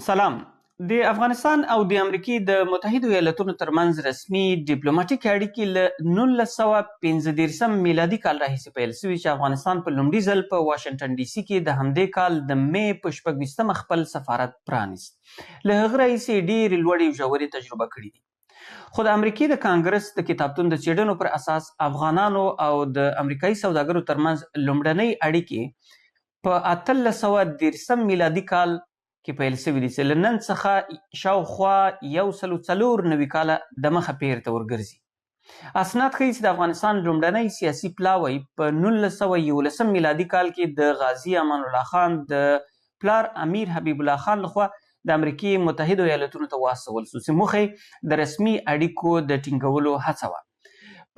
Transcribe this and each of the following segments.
سلام. د افغانستان او د امریکې د متحدو ایالاتونو ترمنځ رسمي ډیپلوماټیک اړیکې له 1915 میلادي کال راهیسې پیل شوي چې افغانستان په لومړي ځل په واشنګټن ډي سي کې د همدې کال د مې په 26 خپل سفارت پرانیست. له هغه راهیسې ډېرې لوړې او ژورې تجربه کړې دي. خو د امریکې د کانګرس د کتابتون د څېړنو پر اساس افغانانو او د امریکایي سوداګرو ترمنځ لومړنۍ اړیکې په 1813 میلادي کال کې پیل شوي دي چې له نن څخه شاوخوا 194 کاله دمخه پیرته ورګرځي. اسناد ښیي چې د افغانستان لومړنی سیاسي پلاوی په 1911 میلادي کال کې د غازي امان الله خان د پلار امیر حبیب الله خان لخوا د امریکې متحدو ایالاتونو ته واستول شو چې موخه د رسمي اړیکو د ټینګولو هڅه وه.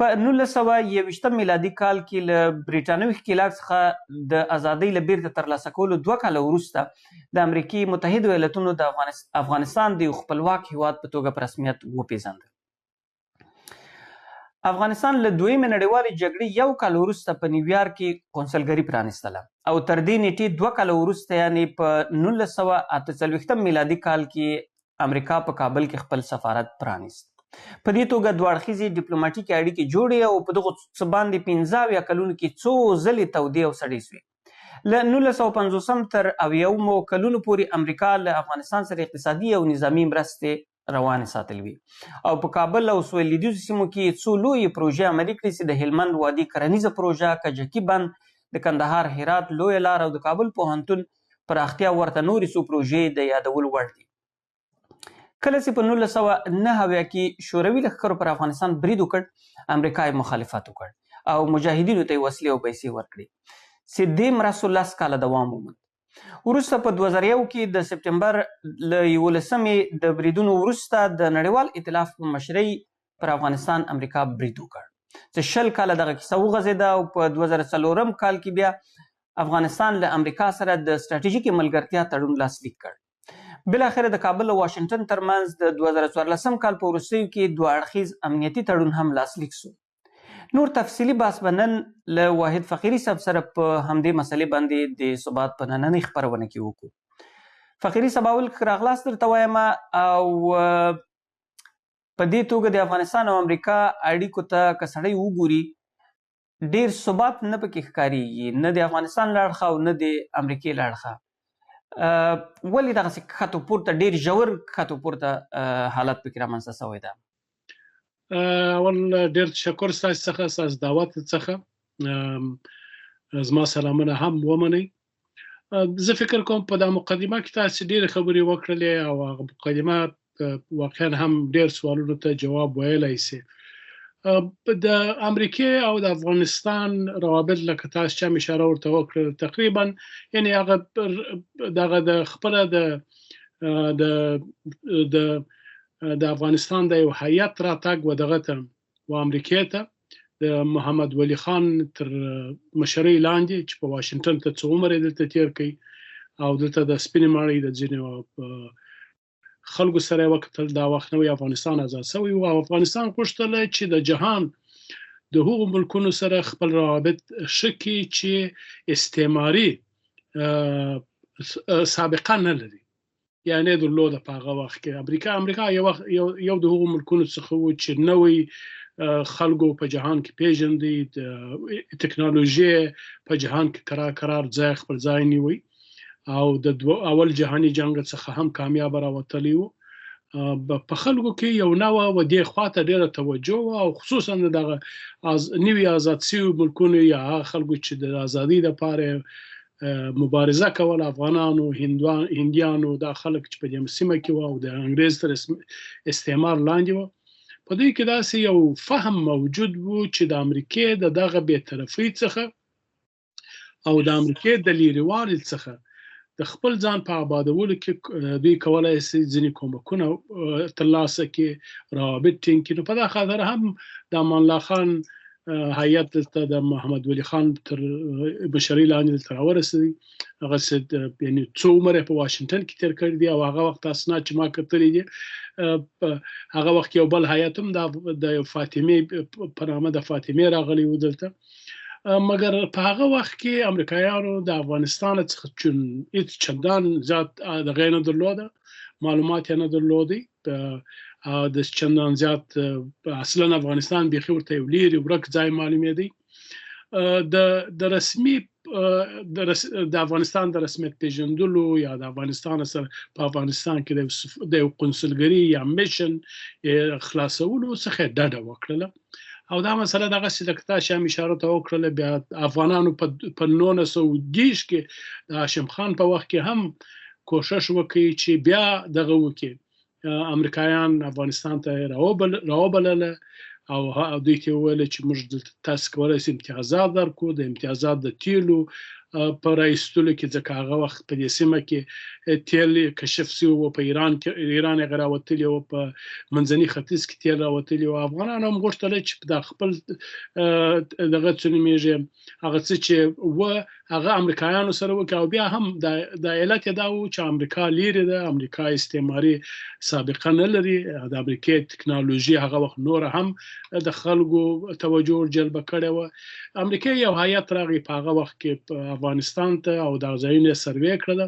په 1921 میلادي کال کې له برېټانوي ښکېلاک څخه د ازادۍ له بیرته ترلاسه کولو 2 کاله وروسته د امریکې متحدو ایالاتونو د افغانستان د یو خپلواک هیواد په توګه په رسمیت وپېژانده. افغانستان له دویمې نړیوالې جګړې 1 کال وروسته په نیویارک کې قونسلګري پرانیستله او تر دې نیټې 2 کاله وروسته یعنې په 1948 میلادي کال کې امریکا په کابل کې خپل سفارت پرانیست. په دې توګه دوه اړخیزې ډیپلوماټیکې اړیکې جوړې او په دغو څه باندې 15 کلونو کې څو ځلې تودې او سړې سوې. له 1950 تر 90 کلونو پورې امریکا له افغانستان سره اقتصادي او نظامي مرستې روانې ساتلې وي او په کابل او سویل لویدیځو سیمو کې څو لویې پروژې عملي کړې چې د هلمند وادي کرنیزه پروژه، کجکي بند، د کندهار هرات لویه لار او د کابل پوهنتون پراختیا ورته نورې څو پروژې د یادولو وړ دي. کله چې په 1990 کې شوروي لښکرو پر افغانستان برید وکړ، امریکا یې مخالفت وکړ او مجاهدینو ته یې وسلې او پیسې ورکړې چې دې مرستو 10 کاله دوام وموند. وروسته په 2001 کې د سپټمبر له 11 د بریدونو وروسته د نړیوال ائتلاف په مشرۍ پر افغانستان امریکا برید وکړ چې 20 کاله دغه کیسه وغځېده او په 2004 کال کې بیا افغانستان له امریکا سره د ستراتیژیکې ملګرتیا تړون لاسلیک کړ. بالاخره د کابل او واشنګټن ترمنځ د 2014 کال په وروستیو کې 2 اړخیز امنیتي تړون هم لاسلیک شو. نور تفصیلي بحث به نن له واحد فقیري صاحب سره په همدې مسلې باندې د ثبات په نننۍ خپرونه کې وکړو. فقیري صاحب، اول راغلاست درته وایم او په دې توګه د افغانستان او امریکا اړیکو ته که سړی وګوري ډېر ثبات نه پکې ښکارېږي، نه د افغانستان له اړخه او نه د امریکې له اړخه. ولې دغسې کښته پورته ډېر ژور کښته پورته حالت پکې رامنځته شوی ده؟ اول ډېر تشکر ستاسو څخه، ستاسو دعوت څخه زما سلامونه هم ومنئ. زه فکر کوم په دا مقدمه کې تاسو ډېرې خبرې وکړلې او هغه مقدمه واقعا هم ډېر سوالونو ته جواب ویلی سي. د امریکې او د افغانستان روابط لکه تاسو چې هم اشاره ورته وکړه تقریبا یعنې هغه دغه د خپله د افغانستان د یو هیات راتګ و دغه ته و امریکې ته د محمد ولی خان تر مشرۍ لاندې چې په واشنګټن ته څه عمر یې دلته تېر کړی او دلته د سپینې ماڼۍ د ځینو خلکو سره یې وکتل. دا وخت نوی افغانستان آزاد شوی و او افغانستان غوښتله چې د جهان د هغو ملکونو سره خپل روابط ښه کړي چې استعماري سابقه نه لري، یعنې درلوده په هغه وخت کې. امریکا یو د هغو ملکونو څخه و چې نوی خلکو په جهان کې پیژندي، د ټکنالوژي په جهان کې قرار ځای خپل ځای نیوي او د اول جهاني جنګ څخه هم کامیاب راوتلی و. په خلکو کې یو نوه و دې خواته ډېره توجه او خصوصا دغه نوي آزاد شوي ملکونو یا هغه خلکو چې د ازادۍ دپاره مبارزه کوله، افغانانو، هندیانو، دا خلک چې په دې سیمه کې وو او د انګریز تر استعمار لاندې وو، په دوی کې داسې یو فهم موجود و چې د امریکې د دغه بېطرفۍ څخه او د امریکې د لرېوالي څخه د خپل ځان په آبادولو کې دوی کولی شي ځینې کومکونه ترلاسه کړي، روابط ټینګ کړي. نو په دا خاطر هم د امان الله خان هیات دلته د محمد ولی خان تر مشرۍ لاندې دلته راورسېدی. هغسې یعنې څو عمر یې په واشنګټن کې تېر کړی دی او هغه وخت اسناد چې ما کتلي دي هغه وخت یو بل هیات هم د فاطمې په نامه د فاطمې راغلی و دلته. مګر په هغه وخت کې امریکایانو د افغانستان څخه هېڅ چندان زیات دغه نه درلوده معلومات نه درلودي د چندان زیات اصلا افغانستان بيخي ورته یو لري ورک ځای معلومېدی د رسمي د افغانستان د رسمیت پیژندلو یا د افغانستان سره په افغانستان کې د قونسلګری یا میشن خلاصولو څخه ډډه وکړه او دا مسله دغه چې د کتا شام اشاره ته وکړه بیا افغانانو په 1920 کې د هاشم خان په وخت کې هم کوشش وکړي چې بیا دغه وکړي امریکایان افغانستان ته راوبلله او دوی ته ویل چې موږ تاسو کولای شئ امتیازات درکو د امتیازات د تیلو په راایستلو کې ځکه هغه وخت په دې سیمه کې تیل کشف شوی و په ایران کې راوتلی او په منځني ختیځ کې تیل راوتلی او افغانان هم غوښتل چې د خپل دغه څنګه هغه څه چې و هغه امریکایانو سره وکړي او بیا هم د علت دا و چې امریکا لري د امریکا استعماري سابقه نه لري د امریکا ټکنالوژي هغه وخت نور هم د خلکو توجه جلب کړي و امریکا یو هیئت راغی په هغه وخت کې افغانستان ته او د ځایونو سروې کړل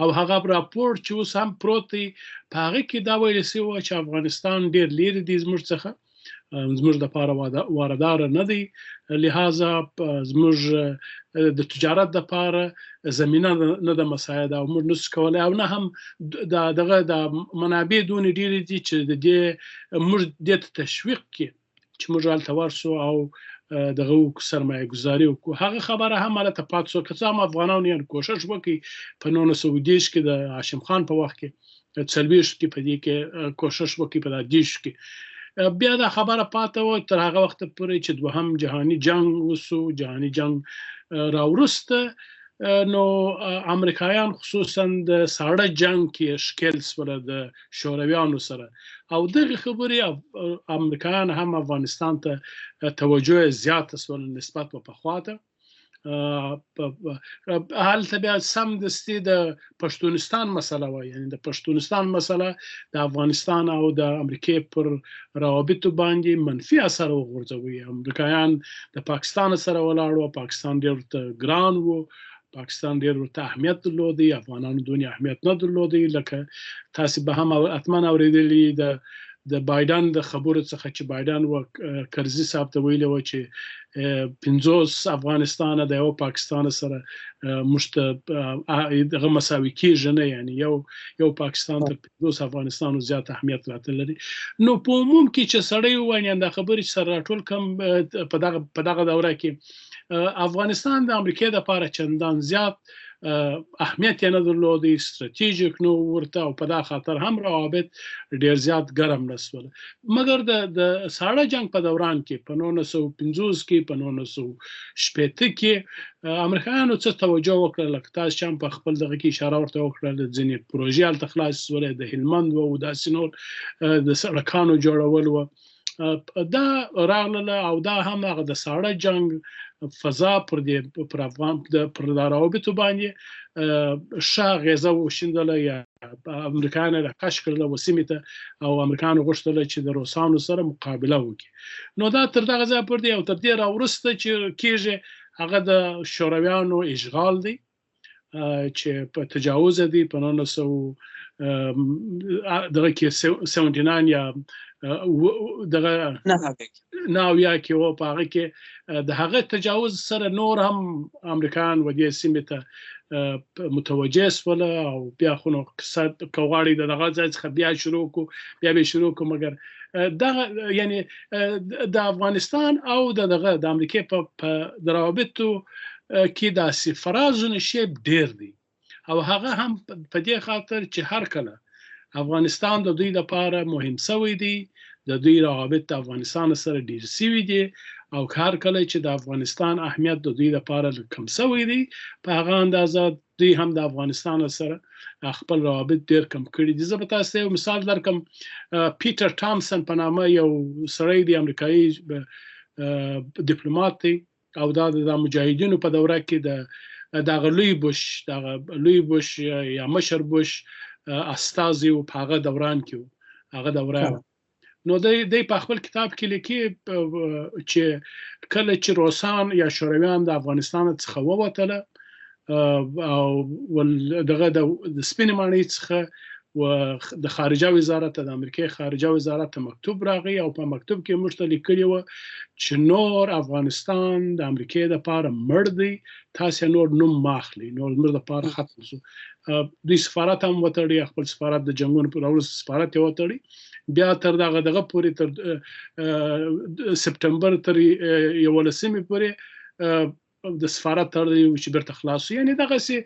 او هغه راپور چې اوس هم پروت دی په هغه کې دا ویل شوی چې افغانستان ډیر لري د زموږ څخه زموږ د لپاره واردار نه دی لہذا زموږ د تجارت د لپاره زمينه نه د مساعد او موږ نس کولای او نه هم دغه د منابع دون ډیر دي چې د دې موږ د تشویق کې چې موږ حالت ورسو او دغه سرمایه گذاري او هغه خبره هم مالته پاتسو که څه هم افغانانو یې کوشش وکړي په 1920 کې د هاشم خان په وخت کې څلويش کې په دې کې کوشش وکړي په دیش کې بیا دا خبره پاته و تر هغه وخت پورې چې دوهم جهانی جنگ وسو جهانی جنگ راورسته نو امریکایان خصوصا د ساړه جنگ کې شکل سره د شورویانو سره او دغه خبرې امریکایان هم افغانستان ته توجه زیات سره نسبت په خواته حالت بیا سم دستی د پښتونستان مسله و یعنی د پښتونستان مسله د افغانستان او د امریکای پر روابطو باندې منفي اثر وغورځوي امریکایان د پاکستان سره ولاړو پاکستان ډیر ګران وو پاکستان ډیر ورته اهمیت درلودي افغانانو دونی اهمیت نه درلودي لکه تاسو به هم اتمن اوریدلی د بایدن د خبرو څخه چې بایدن و کرزي صاحب ته ویلي و چې 50 افغانستان د یو پاکستان سره مشت دغه مساوي کیږي نه یعنی یو پاکستان ته 50 افغانستان زیات اهمیت راته لري نو په عموم کې چې سړی وایي دا خبرې سره ټول کم په دغه دوره کې افغانستان د امریکا د لپاره چندان زیات اهمیت نه درلودي استراتیژیک نو ورته او په دا خاطر هم روابط ډیر زیات ګرم نسول مګر د ساړه جنگ په دوران کې په 1950 کې په 1960 کې امریکایانو څه توجه وکړه لکه تاسو چې په خپل دغه کې اشاره ورته وکړه د ځینې پروژې التخلاص ولې د هلمند او د سينور د سړکانو جوړول و دا راغله او دا هم هغه د ساړه جنگ فضا پر افغان پر روابطو باندې شاغزه وشندله یا امریکایان راکش کړل وسیمه ته او امریکایان غوښتل چې د روسانو سره مقابله وکړي نو دا تر دغه ځای پر دی او تر دې راورسته چې کېږي هغه د شورویانو اشغال دی چې په تجاوز دی په 1900 دغه کې 79 یا دغه نه یا کې و په هغه کې د هغه تجاوز سره نور هم امریکایان و دې سیمه ته متوجه سول او بیا خو نو اقتصاد کوغاړي دغه ځای څخه بیا شروع کو مګر دا یعنی د افغانستان او دغه د امریکا په روابطو کې د فرازونه شی ډیر دي او هغه هم په دې خاطر چې هر کله افغانستان د دوی لپاره مهم شوی دی د دوی روابط افغانستان سره ډیر سوي دي او هر کله چې د افغانستان اهمیت د دوی لپاره کم شوی دی په هغه اندازه دوی هم د افغانستان سره خپل روابط ډیر کم کړي دي زه به تاسو یو مثال درکم پیټر ټامسن په نامه یو سړی دی امریکایي ډیپلوماټ دی او دا د مجاهدینو په دوره کې د لوی بوش یا مشر بوش استازي او په هغه دوران کې هغه دوره نو د په خپل کتاب کې لیکي چې کله چې روسان یا شورویان د افغانستان څخه ووتله او دغه د سپینمانۍ څخه و د خارجه وزارت د امریکای خارجه وزارت مکتوب راغی او په مکتوب کې موږ ته لیکلي و چې نور افغانستان د امریکای لپاره مړ دی، تاسو نور نوم ماخلي، نور موږ لپاره ختم شو. دوی سفارت هم وتړي، خپل سفارت د جنگونو پر وروسته سفارت یې وتړي، بیا تر دغه پورې تر سپټمبر تر 11 پورې د سفارت تړلی و چې بیرته خلاص شو. یعنې دغسې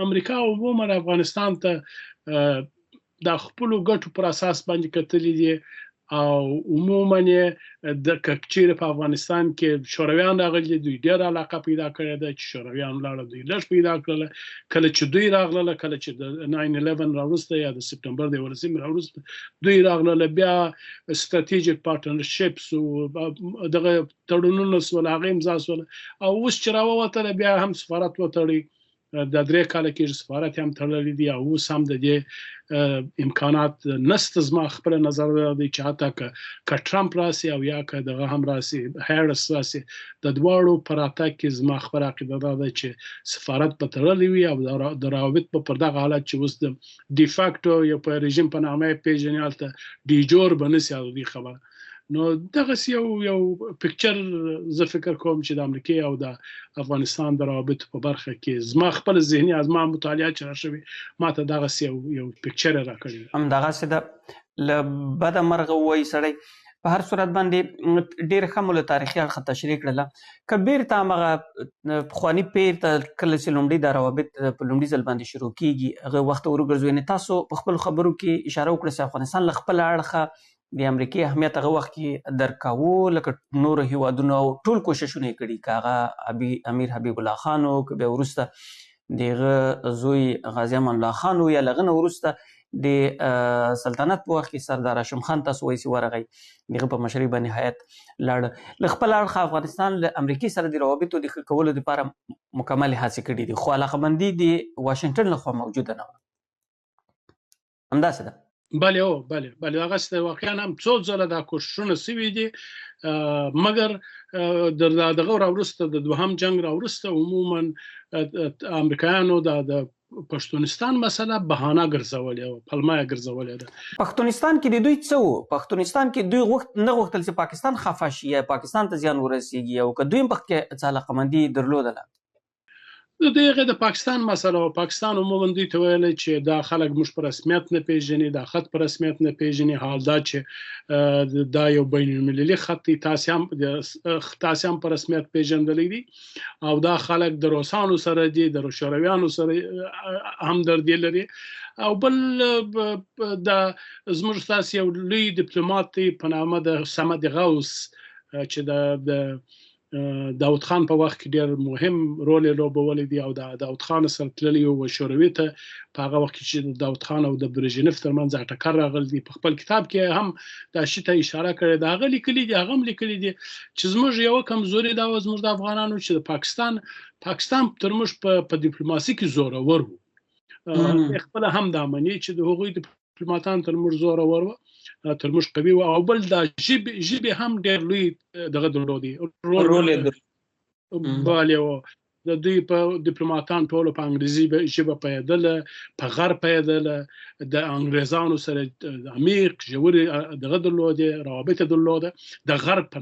امریکا عموما افغانستان ته د خپلو ګټو پر اساس باندې کتلي دي او عموما یې د کچېرې په افغانستان کې شورویان راغلي، دوی ډېره علاقه پیدا کړې ده چې شورویان ولاړه، دوی لږ پیدا کړله. کله چې دوی راغله، کله چې د 9/11 راوروسته یا د سپټمبر د 11 راوروسته دوی راغله، بیا ستراتیژیک پارټنرشپس او دغه تړونونه سول، هغه امضا سول، او اوس چې راووتله بیا هم سفارت وتړي. د 3 کاله کې سفارت هم تړلی دی او اوس هم د دې امکانات نشته. زما خپل نظر دی چې حتی که ټرمپ راسي او یا که دغه هم راسي، هیرس راسي، د دواړو په راتګ کې زما خپله عقیده دا ده چې سفارت به تړلی وي او د روابط به پر دغه حالت چې اوس د ډیفاکټو یا په رژیم په نامه یې پېژني هلته ډیجور به نسي او دې خبره. نو دغسې یو پکچر زه فکر کوم چې د امریکې او د افغانستان د روابطو په برخه کې زما خپل ذهني زما مطالعه چې راشوې ما ته دغسې یو پکچر راکړی. همدغسې ده، له بده مرغه ووایي سړی. په هر صورت باندې ډېر ښه مو له تاریخي اړخه تشریح کړله. که بیرته همغه پخواني پیر ته کله چې لومړي دا روابط په لومړي ځل باندې شروع کېږي هغه وخت ورګرځو، یعنې تاسو په خپلو خبرو کې اشاره وکړه چې افغانستان له خپله اړخه د امریکای اهمیت هغه وخت کې درکاوه لکه نورو هیوادونو، او ټول کوششونه یې کړي، که هغه امیر حبیب الله خان و، که بیا وروسته د هغه زوی غازي امان الله خان و، یا له هغه نه وروسته د سلطنت په وخت کې سردار هاشم خان تاسو وایي چې ورغی، د هغه په مشرۍ باندې هیات لاړه. له خپل اړخه افغانستان له امریکې سره د روابطو د ښه کولو لپاره مکملې هڅې کړي دي، خو علاقه‌مندي د واشنګټن لخوا موجوده نه وه. همداسې ده. بله هغه واقعا هم څو ځله دا کوششونه سوي دي، مګر دغه راوروسته د دوهم جنگ راوروسته عموما امریکایانو د پښتونستان مسله بهانه ګرځولې او پلمه یې ګرځولې ده. پښتونستان کې د دوی څه و؟ پښتونستان کې دوی نه غوښتل چې پاکستان خفه شي یا پاکستان ته زیان ورسیږي، او که دوی هم پکې څه علاقه‌مندي درلودله؟ د پاکستان مسله، پاکستان عموما دوی ته ویلی چې دا خلک موږ په رسمیت نه پیژني، دا خط په رسمیت نه پیژني، حال دا چې دا یو بین المللي خط دی، تاسې هم په رسمیت پیژندلی دی، او دا خلک د روسانو سره دي، د شورویانو سره همدردي لري. او بل دا زموږ ستاسې یو لوی ډیپلومات دی په نامه د صمد غوث چې د داود خان په وخت کې ډېر مهم رول یې لوبولی دی، او د داود خان سره تللی و شوروي ته په هغه وخت کې چې د داود خان او د برژنیف ترمنځ ټکر راغلی دی. په خپل کتاب کې هم دا شي ته اشاره کړې ده. هغه لیکلي دي چې زموږ یوه کمزوري دا وه زموږ د افغانانو چې د پاکستان تر موږ په ډیپلوماسي کې زورور و. خپله هم دا مني چې د هغوی ډیپلوماتان تر موږ زورور وه، تر موږ قوي و، او بل دا ژبې هم ډېر لوی دغه درلودي رول یې و. د دوی په ډیپلوماتان ټولو په انګریزي ژبه پوهېدله، په غرب پوهېدله، د انګریزانو سره عمیق ژورې دغه درلودې، روابط یې درلوده، د غرب په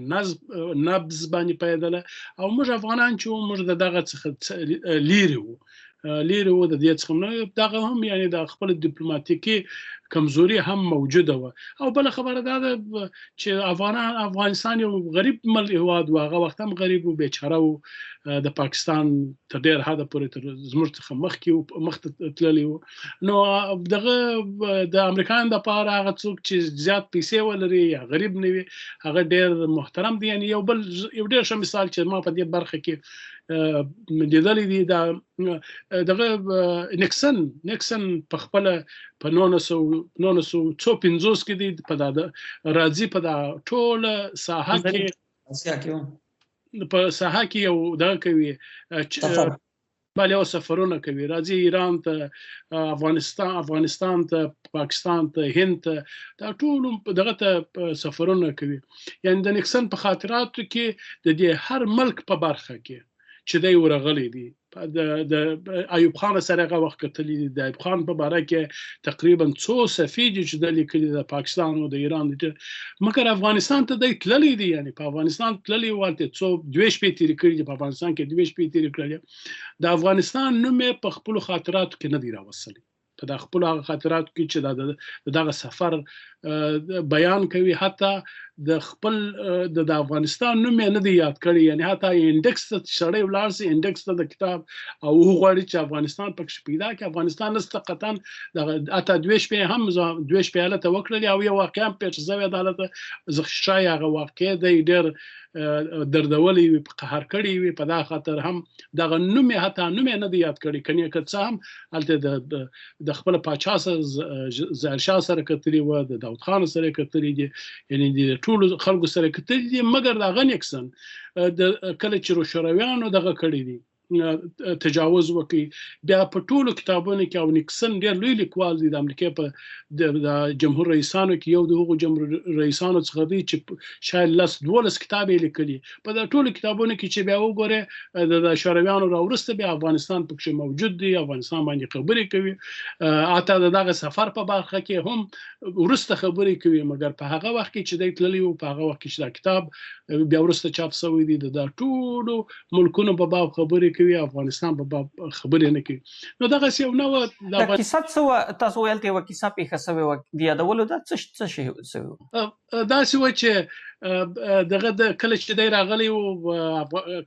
نبض باندې پوهېدله. او موږ افغانان چې موږ د دغه څخه لیرې وو، د دې څخه نه، دغه هم یعنې د خپل ډیپلوماتیکي کمزوري هم موجوده وه. او بله خبره دا ده چې افغانستان یو غریب هېواد و، هغه وخت هم غریب و، بیچاره و، د پاکستان تر ډېر حده پورې زموږ څخه مخته تللی و. نو دغه د امریکایانو دپاره هغه څوک چې زیات پیسې ولري یا غریب نه وي هغه ډېر محترم دی. یعنې یو ډېر ښه مثال چې ما په دې برخه کې لیدلی دی، دغه نیکسن په خپله په 1950 کې دی راځي په دا ټوله ساحه کې یو دغه کوي، یو سفرونه کوي، راځي ایران ته، افغانستان ته، پاکستان ته، هند ته، دا ټول دغه ته سفرونه کوي. یعنې د نیکسن په خاطراتو کې د دې هر ملک په برخه کې چې دی ورغلی دی، د ایوب خان سره هغه وخت کتلی د ایوب خان په باره کې تقریبا څو سفیر چې د لیکلي د پاکستان او د ایران مګر افغانستان ته د تللی دی یعنی په افغانستان تللی ولته څو دوه شپې تیر کړی په افغانستان کې دوه شپې تیر کړل د افغانستان نوم په خپل خاطراتو کې نه دی راوصلي په د خپل خاطراتو کې چې دغه سفر بیان کوي حتی د خپل د افغانستان نوم نه دی یاد کړی یعنی حتی انډکس ته شړې ولارسي انډکس ته د کتاب او غواړي چې افغانستان پکې پیدا کې افغانستان نستقطن د اته دوه شپې هم دوه شپې له توکل او یو واقعا په ځوی عدالت زخشای هغه واقع دی ډېر دردولې په قهر کړی وي په دا خاطر هم دغه نوم حتی نوم نه دی یاد کړی کني که څه هم الته د خپل پاچا سره زرشاه سره کتلی و د داود خان سره کتلی دي یعنی د ټول خلکو سره کتلی دي مګر دا غنیکسن د کله چې شورویانو دغه کړی دي تجاوز وکي بیا په ټولو کتابونو کې او نیکسن ډېر لوی لیکوال دي د امریکا په د جمهور رئیسانو کې یو د هغو جمهور رئیسانو څخه دی چې شاید 12 کتاب یې لیکلي په د ټولو کتابونو کې چې بیا وګوره د شورویانو راورسته بیا افغانستان پکې موجود دی افغانستان باندې خبرې کوي اته دغه سفر په برخه کې هم ورسته خبرې کوي مګر په هغه وخت کې چې د تللی او په هغه وخت کې چې دا کتاب بیا ورسته چاپ شوی دی د ټولو ملکونو په باب خبرې کوي افغانستان په باب خبرې نه کوي نو دغه یو نو د کیسه څه تاسو ویلته و کیسه په خسوي و دی یادولو دا څه شي دا څه و چې دغه د کله چې دی راغلی او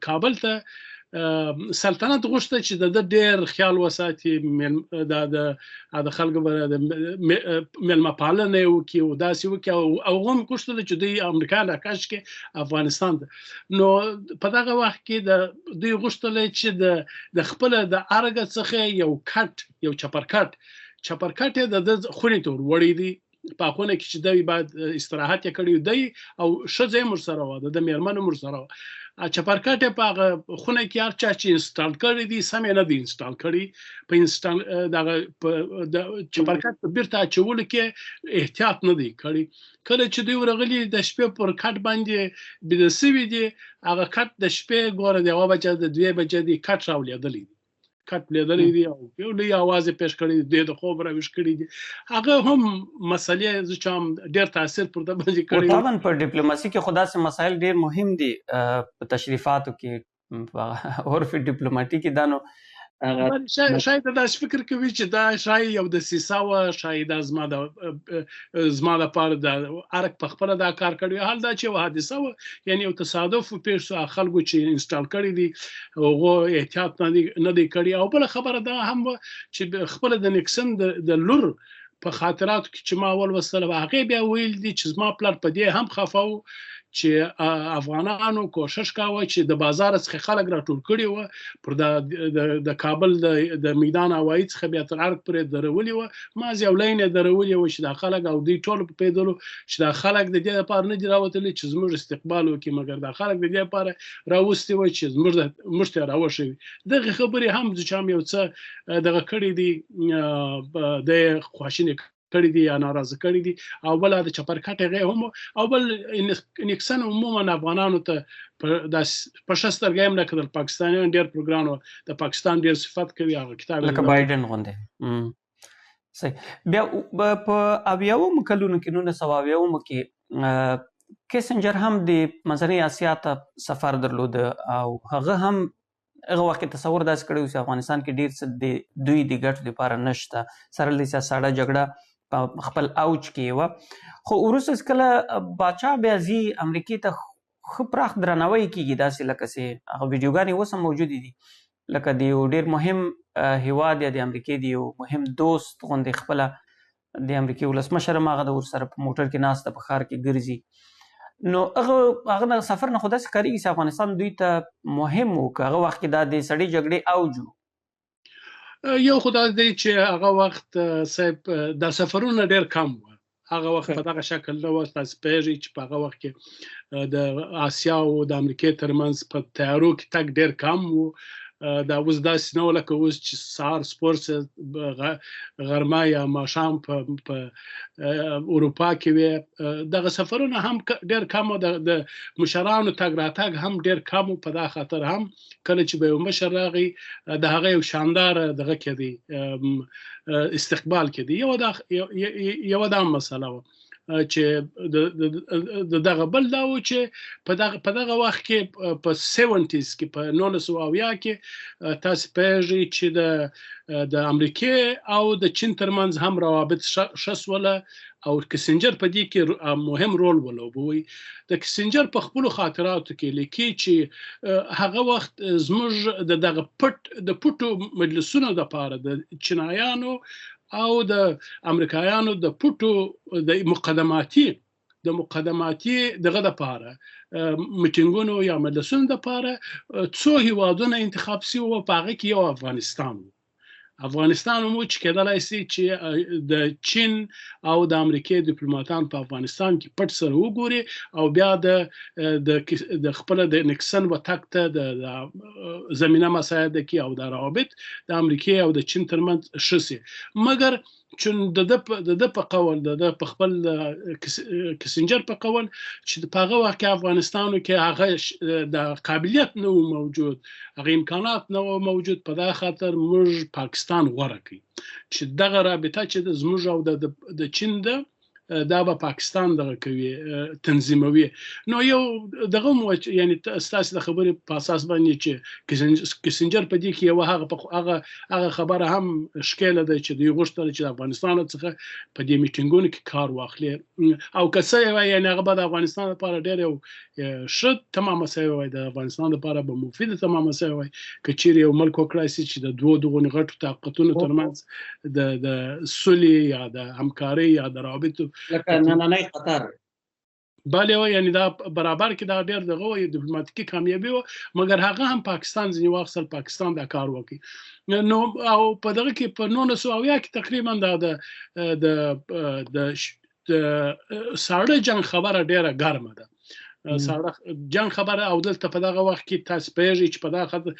کابل ته سلطنت غوښته چې د ډېر خیال وساتي د خلکو د ملما پالنه وکي او داسې وکي او هم غوښتل چې د امریکا له کاش کې افغانستان نو په دغه وخت کې د غوښتل چې د خپل د ارګ څخه یو کټ یو چپرکټ د خونې تور وړي دي په خونه کې چې دوی بعد استراحت کړی دی او شزه مر سره و د میرمن مر سره چپرکټ په خونه کې هر چا چې انسټال کړی دی سم نه دی انسټال کړی په انسټال د چپرکټ په بیرته چول کې احتیاط نه دی کړی کله چې دوی ورغلي د شپې پر کټ باندې د سوي دی هغه کټ د شپې ګوره دی 2 بجې د 2 بجې دی کټ راولېدلی کټ لیدلې دي او یو لوی आवाज پېښ کړی د خوب راوښ کړی دي هغه هم مسلې چې هم ډېر تاثیر پر د باندې کړی طبعا په ډیپلوماسي کې خدا سه مسایل ډېر مهم دي په تشریفاتو کې عرف ډیپلوماټیک دانو شاید دا فکر کوي چې دا شاید یو د سیساوه شاید زما د پاره د ارک په خپل دا کار کړی حال دا چې حادثه و یعنی یو تصادف پیښ شو خلکو چې انسټال کړی دي او احتیاط نه دی کړی او بل خبره دا هم چې خپل د نیکسن د لور په خاطراتو کې چې ما اول وسله هغه بیا ویل دي چې زما پلار په دې هم خفاو چې افغانانو کوشش کاوه چې د بازار څخه خلک راټول کړي و پر د کابل د میدان هوایي څخه بیا تر ارګ پرې درولي و ما زیولین درولي و چې د خلک او دوی ټول په پیدلو چې د خلک د دې لپاره نه دی راوتلی چې زموږ استقبال وکړي مګر د خلک د دې لپاره راوستي و چې زموږ مشته راوشي دغه خبرې هم چې هم یو څه دغه کړي دي د خواشینی کړی دي یا ناراضه کړی دي او بل د چپرکټ غي هم او بل نیکسن عموما افغانانو ته په شسترګیم نه کړل پاکستانیان ډېر پروګرام د پاکستان ډېر صفات کوي هغه کتاب لکه بایدن غونډه صحیح بیا په اویاو مکلونو کې 1990 کې کیسنجر هم د منځنۍ اسیا ته سفر درلود او هغه هم هغه وخت تصور داس کړو چې افغانستان کې ډېر څه دوی د ګټو لپاره نشته سره لسه ساړه جګړه خپل اوج کې و خو ورسره کله باچا بیا زی امریکای ته خو پراخ درناوی کیږي داسې لکه سي هغه ویډیوګانې اوس هم موجود دي لکه د یو ډېر مهم هیواد یا د امریکای د یو مهم دوست غوندې خپل د امریکای ولسمشر هغه د ورسره په موټر کې ناسته په ښار کې ګرځي نو هغه سفر نه خدای سره کړی چې افغانستان دوی ته مهم و هغه وخت کې د سړی جګړې اوج یو خدای دی چې هغه وخت صاحب د سفرونو ډېر کم و هغه وخت په دغه شکل نو تاسو پیژې چې په هغه وخت کې د آسیا او د امریکای ترمنځ په تیارو کې تک ډېر کم و دا اوس داسې نه وه لکه اوس چې سهار سپورټس غرمه یا ماښام په اروپا کې وي. دغه سفرونه هم ډېر کم وو، د مشرانو تګ راتګ هم ډېر کم وو. په دا خاطر هم کله چې به یو مشر راغی د هغه یو شاندار دغه کېدی استقبال کېدی. یوه دا مسله وه چې دغه بل دا و چې په دغه وخت کې په 70s کې په 1970 کې تاسو پوهېږئ چې د امریکې او د چین ترمنځ هم روابط ښه سوله او کسنجر په دې کې مهم رول ولوبوي. د کسنجر په خپلو خاطراتو کې لیکي چې هغه وخت زموږ دغه د پټو مجلسونو دپاره د چینایانو او د امریکایانو د پټو د مقدماتي دغه دپاره میټینګونو یا مجلسونو دپاره څو هیوادونه انتخاب شوي وو، په هغه کې یو افغانستان و. افغانستان هم چې کېدلی شي چې د چین او د امریکې ډیپلوماتان په افغانستان کې پټ سره وګوري او بیا د خپله د نکسن وتګ ته د زمینه مساعده کړي او د روابط د امریکې او د چین ترمنځ ښه شي. مګر چون د ده په قول د په خپل کسنجر په قول چې په هغه وخت کې افغانستانو کې هغه د قابلیت نه و موجود، هغه امکانات نه و موجود. په دا خاطر موږ پاکستان غوره کړي چې دغه رابطه چې زموږ او د چین ده دا به پاکستان دغه کوي تنظیموي. نو یو دغه یعنی ستاسو د خبرې په اساس باندې چې کسنجر په دې کې یو هغه خبره هم ښکېله ده چې دوی غوښتل چې د افغانستان څخه په دې میټینګونو کې کار واخلي او که څه یې وایي یعنې هغه به د افغانستان لپاره ډېر یو ښه تمامه شوی وای، د افغانستان لپاره به مفیده تمامه شوی وای که چیرې یو ملک وکړای شي چې د دغو غټو طاقتونو ترمنځ د سولې یا د همکارۍ یا د روابطو لکه نننی قطر بله وه، یعنې دا برابر کې دا ډېر دغه وه ډیپلوماتیکي کامیابي وه. مګر هغه هم پاکستان ځینې واخیستل، پاکستان دا کار وکړي. نو او په دغه کې په 1970 کې تقریبا د ساړه جنګ خبره ډېره ګرمه ده. ساړه جنګ خبره او دلته په دغه وخت کې تاسو پوهېږئ چې په دغه خاطر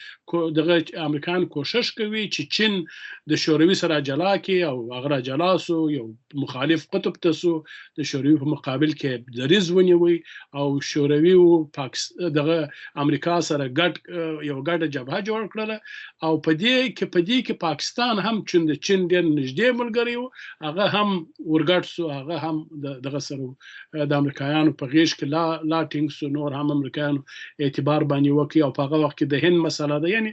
دغه امریکایان کوښښ کوي چې چین د شوروي سره جلا کړي او هغه را جلا سو، یو مخالف قطب ته سو، د شوروي په مقابل کې دریځ ونیوي او شوروي او دغه امریکا سره یو ګډه جبهه جوړ کړله او په دې کې پاکستان هم چې د چین ډېر نږدې ملګری و هغه هم ورګډ سو، هغه هم دغه سره د امریکایانو په غېږ کې لا ټینګ سو، نور هم امریکایانو اعتبار باندې وکړي او په هغه وخت کې د هند مسله ده، یعنې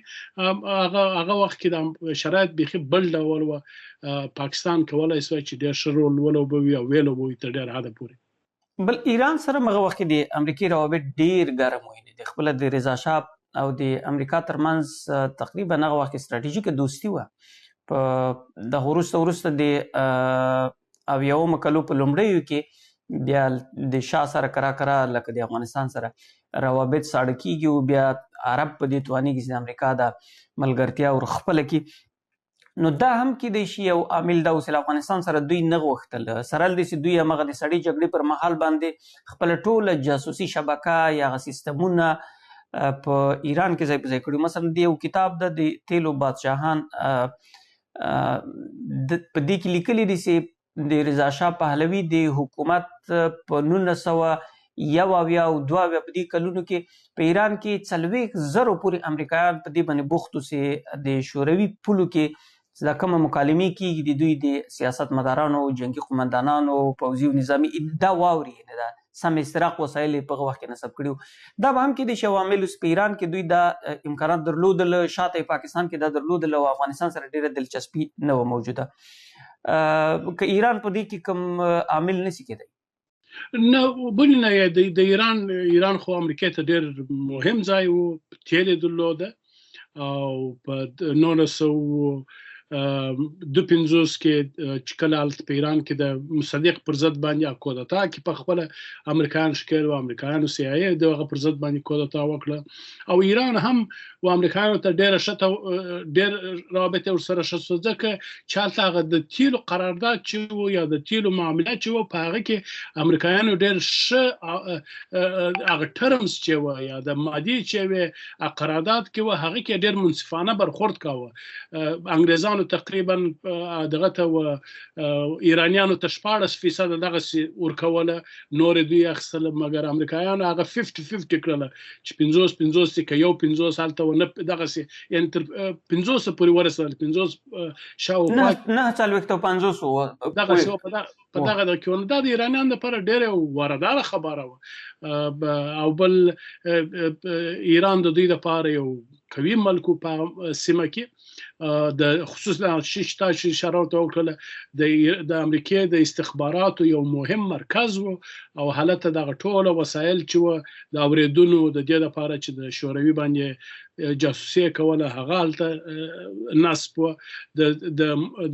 هغه وخت کې د شرایط بیخي بل ډول وه. پاکستان کولی شوی چې ډېر ښه رول ولوبوي او ویلوبوي تر ډېر حده پورې. بل ایران سره هغه وخت کې د امریکې روابط ډېر ګرم وي. د خپله د رضا شاه او د امریکا ترمنځ تقریبا هغه وخت کې ستراتیژیکه دوستي وه. په دغه وروسته د 70 کلو په لومړیو کې بیا د شاه سره کرا لکه د افغانستان سره روابط ساړه کېږي او بیا عرب په دې توانېږي چې د امریکا د ملګرتیا ورخپله کړي. نو دا هم کېدی شي یو عامل دا اوس افغانستان سره دوی نه غوښتل سره له دې چې دوی همغه د سړې جګړې پر مهال باندې خپله ټوله جاسوسي شبکه یا هغه سیستمونه په ایران کې ځای په ځای کړي. مثلا د یو کتاب د تیلو بادشاهان په دې کې لیکلي دي چې د رضا شاه پهلوي د حکومت په 1901 او 1922 په دې کلونو کې په ایران کې 40,000 پورې امریکایان په دې باندې بوخت و چې د شوروي پولو کې دا کومه مکالمې کېږي د دوی د سیاست مدارانو، جنګي قمندانانو، پوځي او نظامي دا واوري دا سم استراق وسایل په هغه وخت کې نصب کړي. دا به هم کېدی شي عوامل اوس په ایران کې دوی دا امکانات درلودل، شاته پاکستان کې دا درلودل او افغانستان سره ډېره دلچسپي نه وه موجوده. که ایران په دې کې کوم عامل نشي کېدی؟ نه بلې نه، د ایران خو امریکا ته ډېر مهم ځای و، تیل یې درلوده او په 1900 250 کې چې کله هلته په ایران کې د مصدق پر ضد باندې کودتا کې په خپله امریکایان ښکېل و، امریکایانو CIA د هغه پر ضد باندې کودتا وکړه او ایران هم و امریکایانو ته ډېر رابطه ورسره ښه شوه ځکه چې هلته هغه د تیلو قرارداد چې و یا د تیلو معامله چې و په هغه کې امریکایانو ډېر ښه هغه ټرمز چې و یا د مادي چې و قرارداد کې و هغه کې ډېر منصفانه برخورد کاوه. انګریزانو تقریبا دغه ته و ایرانیانو ته 14% دغسې ورکوله، نور دوی اخیستله، مګر امریکایانو هغه 50-50 کړله چې 50-50 که یو 50 هلته ونه دغسې یعنې تر 50 پورې ورسېدل، 50 شاوخوا 9.50 دغسې په دغه کې ونه. دا د ایرانیانو لپاره ډېره ورداره خبره وه او بل ایران د دوی لپاره یو قوي ملک په سیمه کې د خصوصا شتا چې اشاره ورته وکړله د امریکې د استخباراتو یو مهم مرکز و او هلته دغه ټوله وسایل چې وه د اورېدونو د دې لپاره چې د شوروي باندې جاسوسي کوله هغه هلته نصب وه.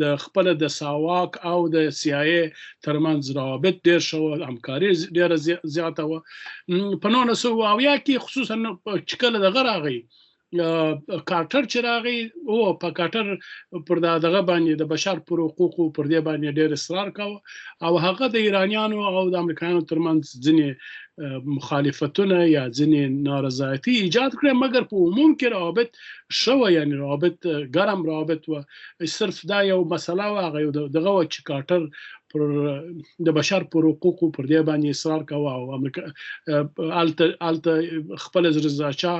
د خپله د ساواک او د CIA ترمنځ روابط ډېر ښه وه، همکاري ډېره زیاته وه. په 1970 کې خصوصا چې کله دغه راغی کارټر چې راغی او په کارټر پر دغه باندې د بشر پر حقوقو پر دې باندې ډېر اصرار کاوه او هغه د ایرانیانو او د امریکایانو ترمنځ ځینې مخالفتونه یا ځینې نارضایتي ایجاد کړې، مګر په عموم کې روابط ښه وه، یعنې روابط ګرم روابط وه. صرف دا یو مسله وه هغه یو دغه وه چې کارټر د بشر پر حقوقو پر دې باندې اصرار کاوه او امریکا هلته خپله رضاچا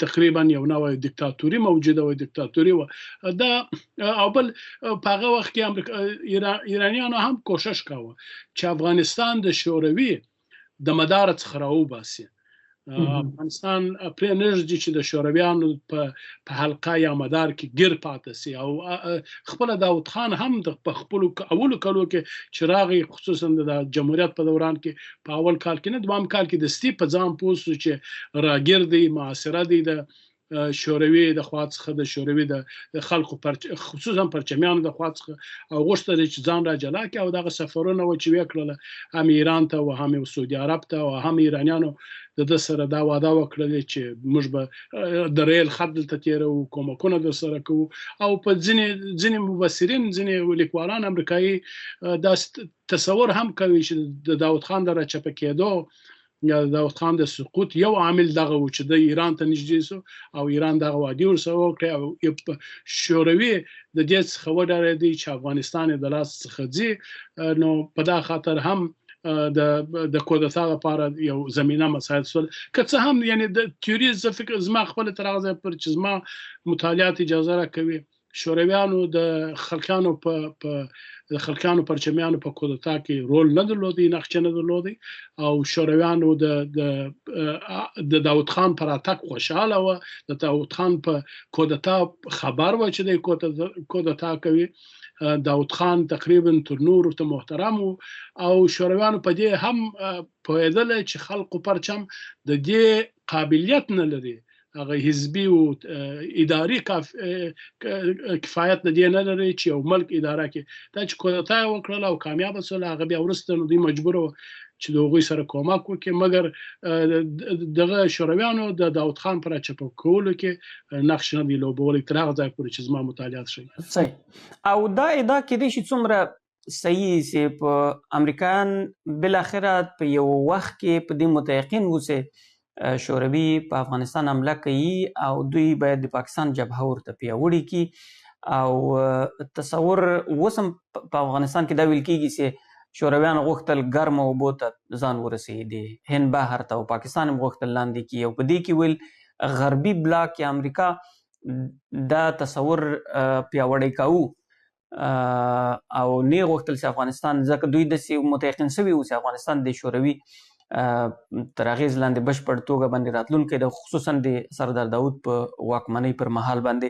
تقریبا یو نوع دیکتاتوري موجوده وه، دیکتاتوري وه دا. او بل په هغه وخت کې ایرانیانو هم کوشش کاوه چې افغانستان د شوروي د مدار څخه راوباسي. افغانستان پرې نږدې چې د شورویانو په حلقه یا مدار کې ګیر پاتې سي او خپله داود خان هم په خپلو اولو کلو کې چې راغی خصوصا د جمهوریت په دوران کې په اول کال کې نه دوام کال کې دستي په ځان پوه سو چې راګیر دی معاصره دی د شوروي د خوا څخه د شوروي د خلکو خصوصا پرچمیانو د خوا څخه او غوښتل چې ځان را جلا کړي او دغه سفرونه و چې ویې کړله هم ایران ته و هم سعودي عرب ته او هم ایرانیانو د ده سره دا وعده وکړلې چې موږ به د ریل خط دلته تېروو، کومکونه در سره کوو او په ځینې مبصرین ځینې لیکوالان امریکایي دا تصور هم کوي چې د داود خان د راچپه کېدو یا د داود خان د سقوط یو عامل دغه و چې د ایران ته نږدې سو او ایران دغه وعدې ورسره وکړې او شوروي د دې څخه وډارېدی چې افغانستان یې د لاس څخه ځي. نو په دا خاطر هم د کودتا لپاره یو زمینه مساعد شول. که څه هم یعنې د تیوري زه فکر زما خپله تر هغه ځایه پر چې زما مطالعات اجازه راکوي شورویانو د خلکانو پرچمیانو په کودتا کې رول نه درلودی، نقشه نه درلودی او شورویانو د داود خان پر اتک خوشحاله وه، د داود خان په کودتا خبر وه چې دی کودتا کوي. داود خان تقریبا تر نورو ته محترم او شورویانو په دې هم پوهېدله چې خلقو پرچم د دې قابلیت نه لري، هغه حزبي او اداري کفایت د دې نه لري چې یو ملک اداره کړي. دا چې کودتا یې وکړله او کامیابه شوله هغه بیا وروسته نو دوی مجبور وه چې د هغوی سره کومک وکړي، مګر دغه شورویانو د داود خان په راچپه کولو کې نقش نه دی لوبولی تر هغه ځایه پورې چې زما مطالعات ښیي. صحیح. او دا ادعا کېدی شي څومره صحیح چې په امریکایان بالاخره په یو وخت کې په دې متیقن اوسئ شوروي په افغانستان حمله کوي او دوی باید د پاکستان جبهه ورته پیاوړې کړي او تصور اوس هم په افغانستان کې دا ویل کېږي چې شورویانو غوښتل ګرمو اوبو ته ځان ورسوي، د هند بحر ته او پاکستان هم غوښتل لاندې کړي او په دې کې ویل غربي بلاک یا امریکا دا تصور پیاوړی کوو او نه غوښتل چې افغانستان ځکه دوی داسې متیقن شوي وو چې افغانستان د شوروي تر اغېز لاندې بشپړ توګه باندې راتلونکی د خصوصا د سردار داود په واکمنۍ پر مهال باندې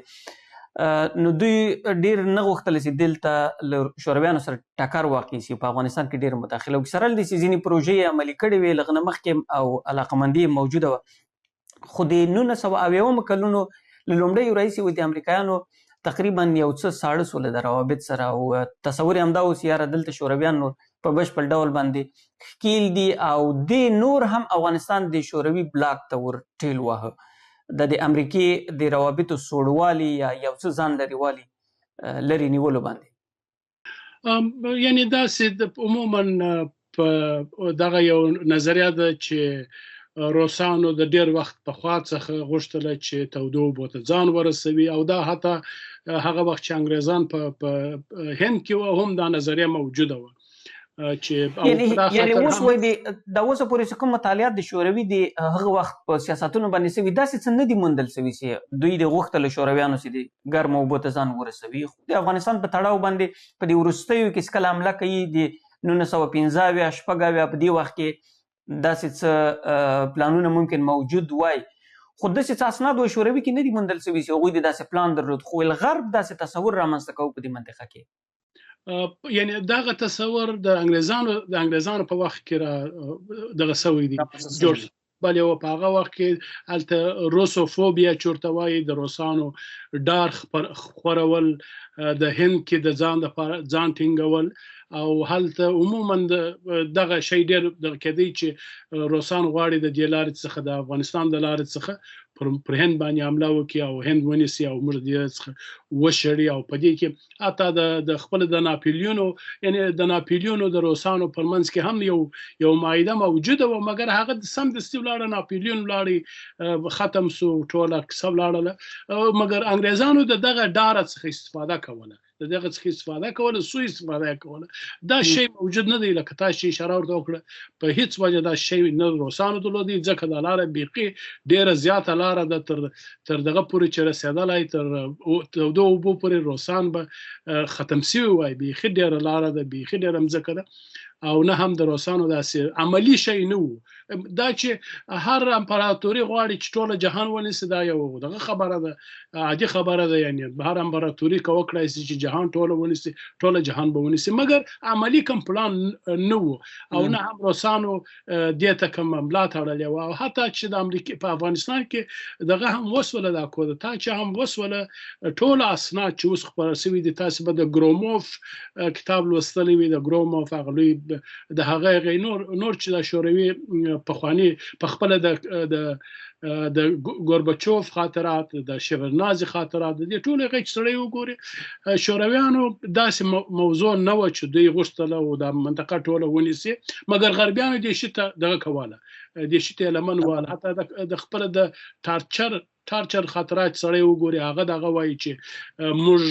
نو دوی ډېر نه غوښتل چې دلته له شورویانو سره ټکر واقع شي، په افغانستان کې ډېر مداخله وکړي. سره له دې چې ځینې پروژې عملي کړې وې له هغه نه مخکې او علاقمندي یې موجوده وه، خو د 1970 کلونو له لومړیو راهیسې د امریکایانو تقریبا یو څه ساړه سوله د روابط سره او تصور یې همدا اوس یاره دلته شورویان نور په بشپړ ډول باندې ښکیل دي او دې نور هم افغانستان د شوروي بلاک ته ور ټیل واهه د امریکې د روابطو سوړوالي یا یو څه ځان لرېوالي لرې نیولو باندې یعنی داسې عموما په دغه یو نظریه ده چې روسانو د ډیر وخت په خوا څخه غوښتله چې تودو اوبو ته ځان ورسوي او دا حتی هغه وخت چې انګریزان په هند کې هم دا نظریه موجوده وه چې یعنی اوس وایي د اوسه پورې چې کوم مطالعات د شوروي د هغه وخت په سیاستونو باندې سوي داسې څه نه دي موندل سوي چې دوی د غوښتله شورویانو چې د ګرمو اوبو ته ځان ورسوي د افغانستان په تړاو باندې په دې وروستیو کې چې کله حمله کوي د 1915 شپږ په دې وخت کې داسې څه پلانونه ممکن موجود وای خو داسې څه اسناد و شوروي کې نه دي موندل سوي چې هغوی د داسې پلان درلود خو الغرب داسې تصور رامنځته کوو په دې منطقه کې یعنی دغه تصور د انګریزانو په وخت کې دغه سوی دی جوړ بلې و په هغه وخت کې هلته روسوفوبیا چې ورته وایي د روسانو ډار خورول د هند کې د ځان لپاره ځان ټینګول او هلته عموما دغه شی ډېر دغه کېدی چې روسان غواړي د دې لارې څخه د افغانستان د لارې څخه پر هند باندې حمله وکړي او هند ونیسي او موږ د دې څخه وشړي او په دې کې حتی د خپل د ناپلیونو یعنی د ناپلیونو د روسانو پر منځ کې هم یو معاهده موجوده وه مګر هغه سمدستي ولاړه ناپلیون ولاړې ختم سو ټوله کیسه ولاړله مګر انګریزانو د دغه ډاره څخه استفاده کوله د دغه څخه استفاده کوله سوء استفاده کوله دا شی موجود نه دی لکه تاسو چې اشاره ورته وکړه په هیڅ وجه دا شی نه روسانو درلودي ځکه د لاره بیخي ډیره زیاته لاره ده تر دغه پورې چې رسېدلی تر تودو اوبو پورې روسان به ختم سوي وای بیخي ډیره لاره ده بیخي ډیره مځکه ده او نه هم د روسانو داسې عملی شی نه و دا چې هر امپراتوري غواړي چې ټوله جهان ونیسي دا یو دغه خبره ده عادي خبره ده یعنی هر امپراتوري که وکړی شي چې جهان ټوله ونیسي ټوله جهان به ونیسي مګر عملی کوم پلان نه و او نه هم روسانو دې ته کوم ملا تړلی وه او حتی چې د امریکې په افغانستان کې دغه هم وسوله دا کودتا چې هم وسوله ټول اسناد چې اوس خپاره سوي دي تاسو به د ګروموف کتاب لوستلی وي د ګروموف هغه لوی د هغه نور چې د شوروي پخواني په خپل د ګورباچوف خاطرات د شevardnadze خاطرات د ټولو غږ سره وګوري شورویانو داسې موضوع نه و چې دوی غوښتله او د منطقه ټوله ونیسي مګر غربیانو دې شي ته دغه کوله دې شي ته لمن واله حتی د خپل د ټارچر خاطرات سره وګوري هغه دغه وایي چې موږ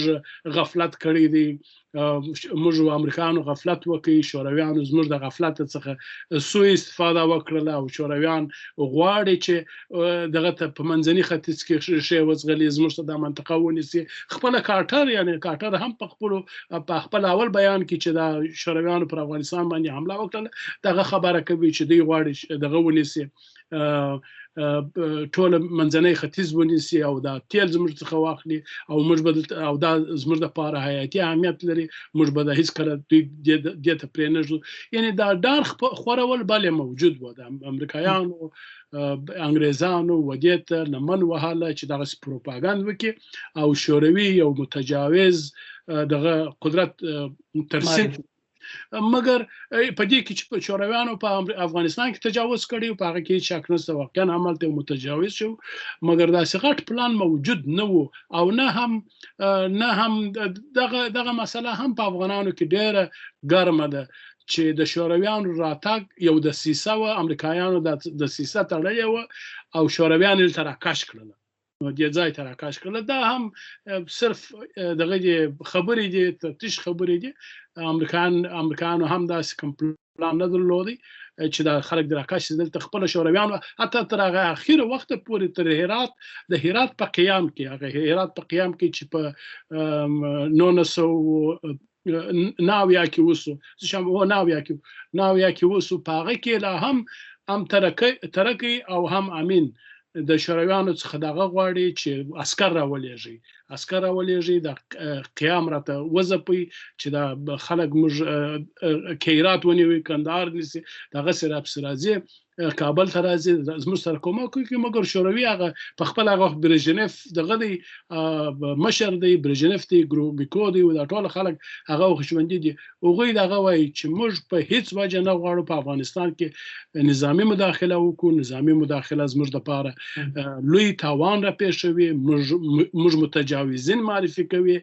غفلت کړی دی موږ امریکایانو غفلت وکړي شورویانو زموږ د غفلت څخه سوء استفاده وکړله او شورویان غواړي چې دغه ته په منځني ختیځ کې شی وزغلي زموږ ته دا منطقه ونیسي خپله کارټر هم په خپل اول بیان کې چې دا شورویانو پر افغانستان باندې حمله وکړله دغه خبره کوي چې دوی غواړي دغه ونیسي ټول منځنی ختیځ ونیسي او دا تیل زموږ څخه واخلي او موږ به او دا زموږ لپاره حیاتي اهمیت لري موږ به د هیڅکله دې ته پرې نه ږدو یعنی دا ډار خورول بلې موجود و د امریکایانو انګریزانو و دې ته لمن وهله چې دغسې پروپاګند وکړي او شوروي یو متجاوز دغه قدرت ترسیم مګر په دې کې چې شورویانو په افغانستان کې تجاوز کړی په هغه کې شک نشته واقعا همالته متجاوز شو مګر داسې غټ پلان موجود نه و او نه هم دغه مسله هم په افغانانو کې ډیره ګرمه ده چې د شورویانو راتګ یو دسیسه وه امریکایانو د دسیسه تړلې وه او شورویان یې راکش کړله دې ځای ته راکش کړله دا هم صرف دغه خبرې دي تفتیش خبرې دي امریکایانو هم داسې کوم پلان نه درلودی چې دا خلک د راکش دلته خپل شورویانو حتی تر هغه اخیر وخت پورې تر د هرات په قیام کې چې په 1990 کې وسو په هغه کې لا هم ترکی او هم امین د شورویانو څخه دغه غواړي چې عسکر راولېږي د قیام راته وځپي چې دا خلک موږ کیرات ونیوي کندهار نیسي دغسې راپسې راځي کابل ته راځي زموږ سره کومک کوي مګر شوروي هغه په خپل هغه وخت برژنیف دغه دی مشر دی برژنیف دی ګروبیکو دی او دا ټول خلک هغه خوشمندي دي هغوی دغه وایي چې موږ په هیڅ وجه نه غواړو په افغانستان کې نظامی مداخله وکړو نظامی مداخله زموږ دپاره لوی تاوان را پېښوي موږ متجاوزین معرفي کوي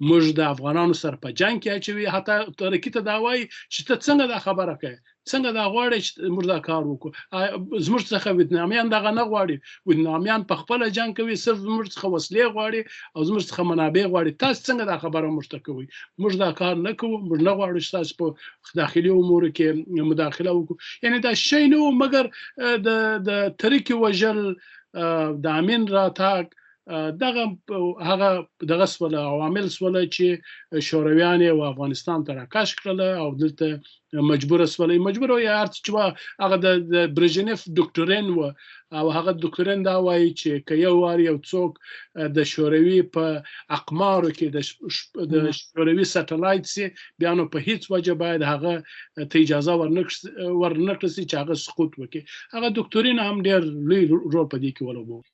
موږ د افغانانو سره په جنګ کې اچوي حتی ترکي ته دا وایي چې ته څنګه دا خبره کوې څنګه دا غواړي چې موږ دا کار وکړو زموږ څخه ویتنامیان دغه نه غواړي ویتنامیان په خپله جنګ کوي صرف زموږ څخه وسلې غواړي او زموږ څخه منابع غواړي تاسو څنګه دا خبره موږ ته کوئ موږ دا کار نه کوو موږ نه غواړو چې تاسو په داخلي امورو کې مداخله وکړو یعنې دا شی نه و مګر د ترکي وژل د امین راتګ دغه سوله عوامل سوله چې شورویان او افغانستان ته راکش کړل او دلته مجبور سوله مجبور یا هر چې هغه د برژنیف ډاکټرین و او هغه ډاکټرین دا وایي چې که یو وار یو څوک د شوروي په اقمارو کې د شوروي سټلایټ سي بیا نو په هیڅ وجه باید هغه ته اجازه ورنکړي چې هغه سقوط وکړي هغه ډاکټرین هم ډېر لوی رول په دې کې ولوباوه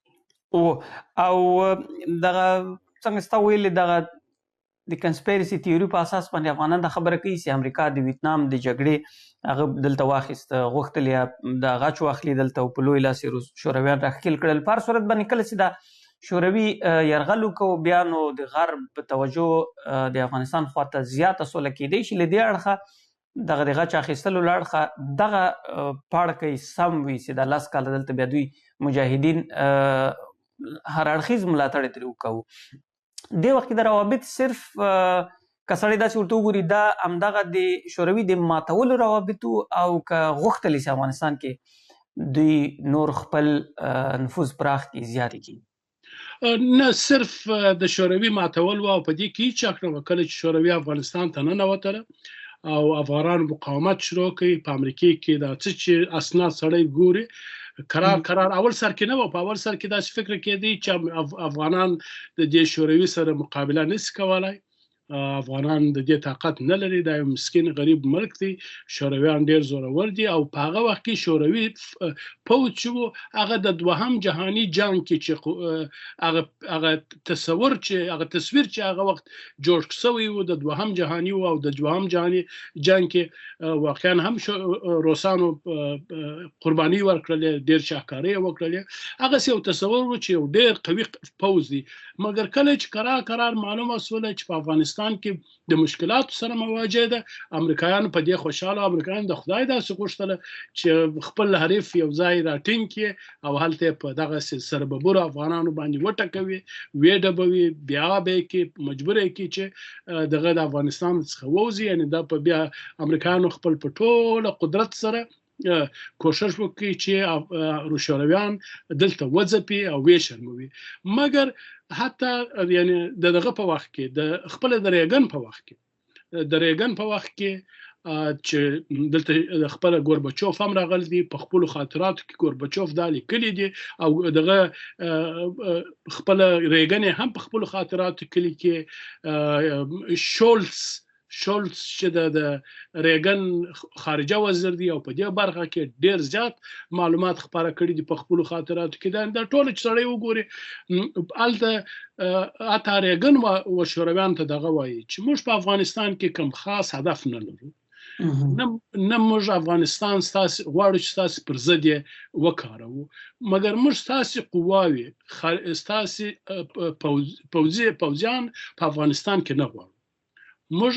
او دغه څنګه ستا ویلې دغه د کنسپیرسي تیوري په اساس باندې افغانان د خبره کوي چې امریکا د ویتنام د جګړې هغه دلته واخیست غوښتل یا د غچ واخلي دلته په لوی لاس شورویان راښکېل کړل په هر صورت باندې کله چې د شوروي یرغل وکړو بیا نو د غرب په توجه د افغانستان خواته زیاته سوله کېدی شي له دې اړخه دغه د غچ اخیستلو له اړخه دغه پاړکی سم وي چې د 10 کاله دلته بیا دوی مجاهدین هر اړخیز ملاتړ یې ترې وکړو دې وخت کې د روابط صرف که سړی داسې ورته وګوري دا همدغه د شوروي د ماتولو روابطو او که غوښتلی چې افغانستان کې دوی نور خپل نفوذ پراخ کړي زیات کړي نه صرف د شوروي ماتول و او په دې کې هیڅ شک نه و کله چې شوروي افغانستان ته ننوتله او افغانان مقاومت شروع کړي په امریکا کې دا څه چې اسناد سړی ګوري قرار اول سر کې نه و په اول سر کې داسې فکر کېدی چې افغانان د دې شوروي سره مقابله نشي کولای افغانان د دې طاقت نه لري دا یو مسکین غریب ملک دی شورویان ډېر زورور دي او په هغه وخت کې شوروي پوځ چې و هغه د دوهم جهاني جنګ کې چې هغه تصویر چې هغه وخت جوړ شوی و د دوهم جهاني او د دوهم جهاني جنګ کې واقعا هم روسانو قرباني ورکړلې ډېر شاهکاري وکړلې هغه یو تصور و چې یو ډېر قوي پوځ دی مګر کله چې قرار معلومه سوله چې په افغانستان کې د مشکلاتو سره مواجه ده امریکایان په دې خوشاله امریکایان د خدای داسې غوښتله چې خپل حریف یو ځای راټینګ کړي او هلته په دغه سرببور افغانانو باندې وټکوي ویډبوي بیا به کې مجبور کړي چې دغه د افغانستان څخه ووځي یعنی دا په بیا امریکایانو خپل په ټوله قدرت سره کوشش وکړي چې شورویان دلته وځپي او ویشرموي مګر حتی یعنی دغه په وخت کې د خپل د ریګن په وخت کې چې دلته خپل ګورباچوف هم راغلی دی په خپل خاطراتو کې ګورباچوف دا لیکلی دی او دغه خپل ریګن هم په خپل خاطراتو کې لیکي شولز چې د ریګن خارجه وزیر دی او په دې برخه کې ډیر زیات معلومات خبره کړي دي په خپل خاطراتو کې دا ټول چې سړی وګوري الته اته ریګن او شورویان ته دغه وایي چې موږ په افغانستان کې کوم خاص هدف نه لرو نه موږ افغانستان ستاسو غواړو چې ستاسو پر ضد یې وکاروو مګر موږ ستاسو قواوې ستاسو پوځیان په افغانستان کې نه غواړو موږ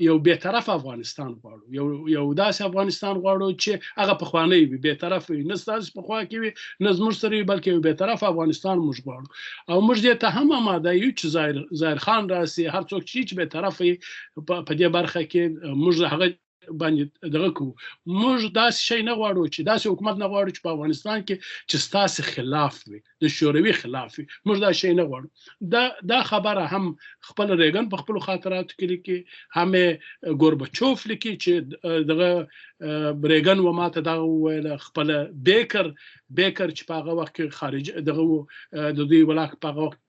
یو بیطرف افغانستان غواړو یو داسې افغانستان غواړو چې هغه پخوانی وي بیطرف وي نه ستاسو پخوا کې وي نه زموږ سره وي بلکې یو بیطرف افغانستان موږ غواړو او موږ دې ته هم آماده یو چې ظاهر خان راسي هر څوک چې بیطرف وي په دې برخه کې موږ هغه باندې دغه کوو موږ داسې شی نه غواړو چې داسې حکومت نه غواړو چې په افغانستان کې چې ستاسو خلاف وي د شوروي خلاف وي موږ دا شی نه غواړو دا خبره هم خپل ریګن په خپل خاطراتو کې لیکي هم ګورباچوف لیکي چې دغه ریګن و ماته دغه ویل خپل بیکر چې په هغه وخت کې خارج دغه د دوی ولاک په هغه وخت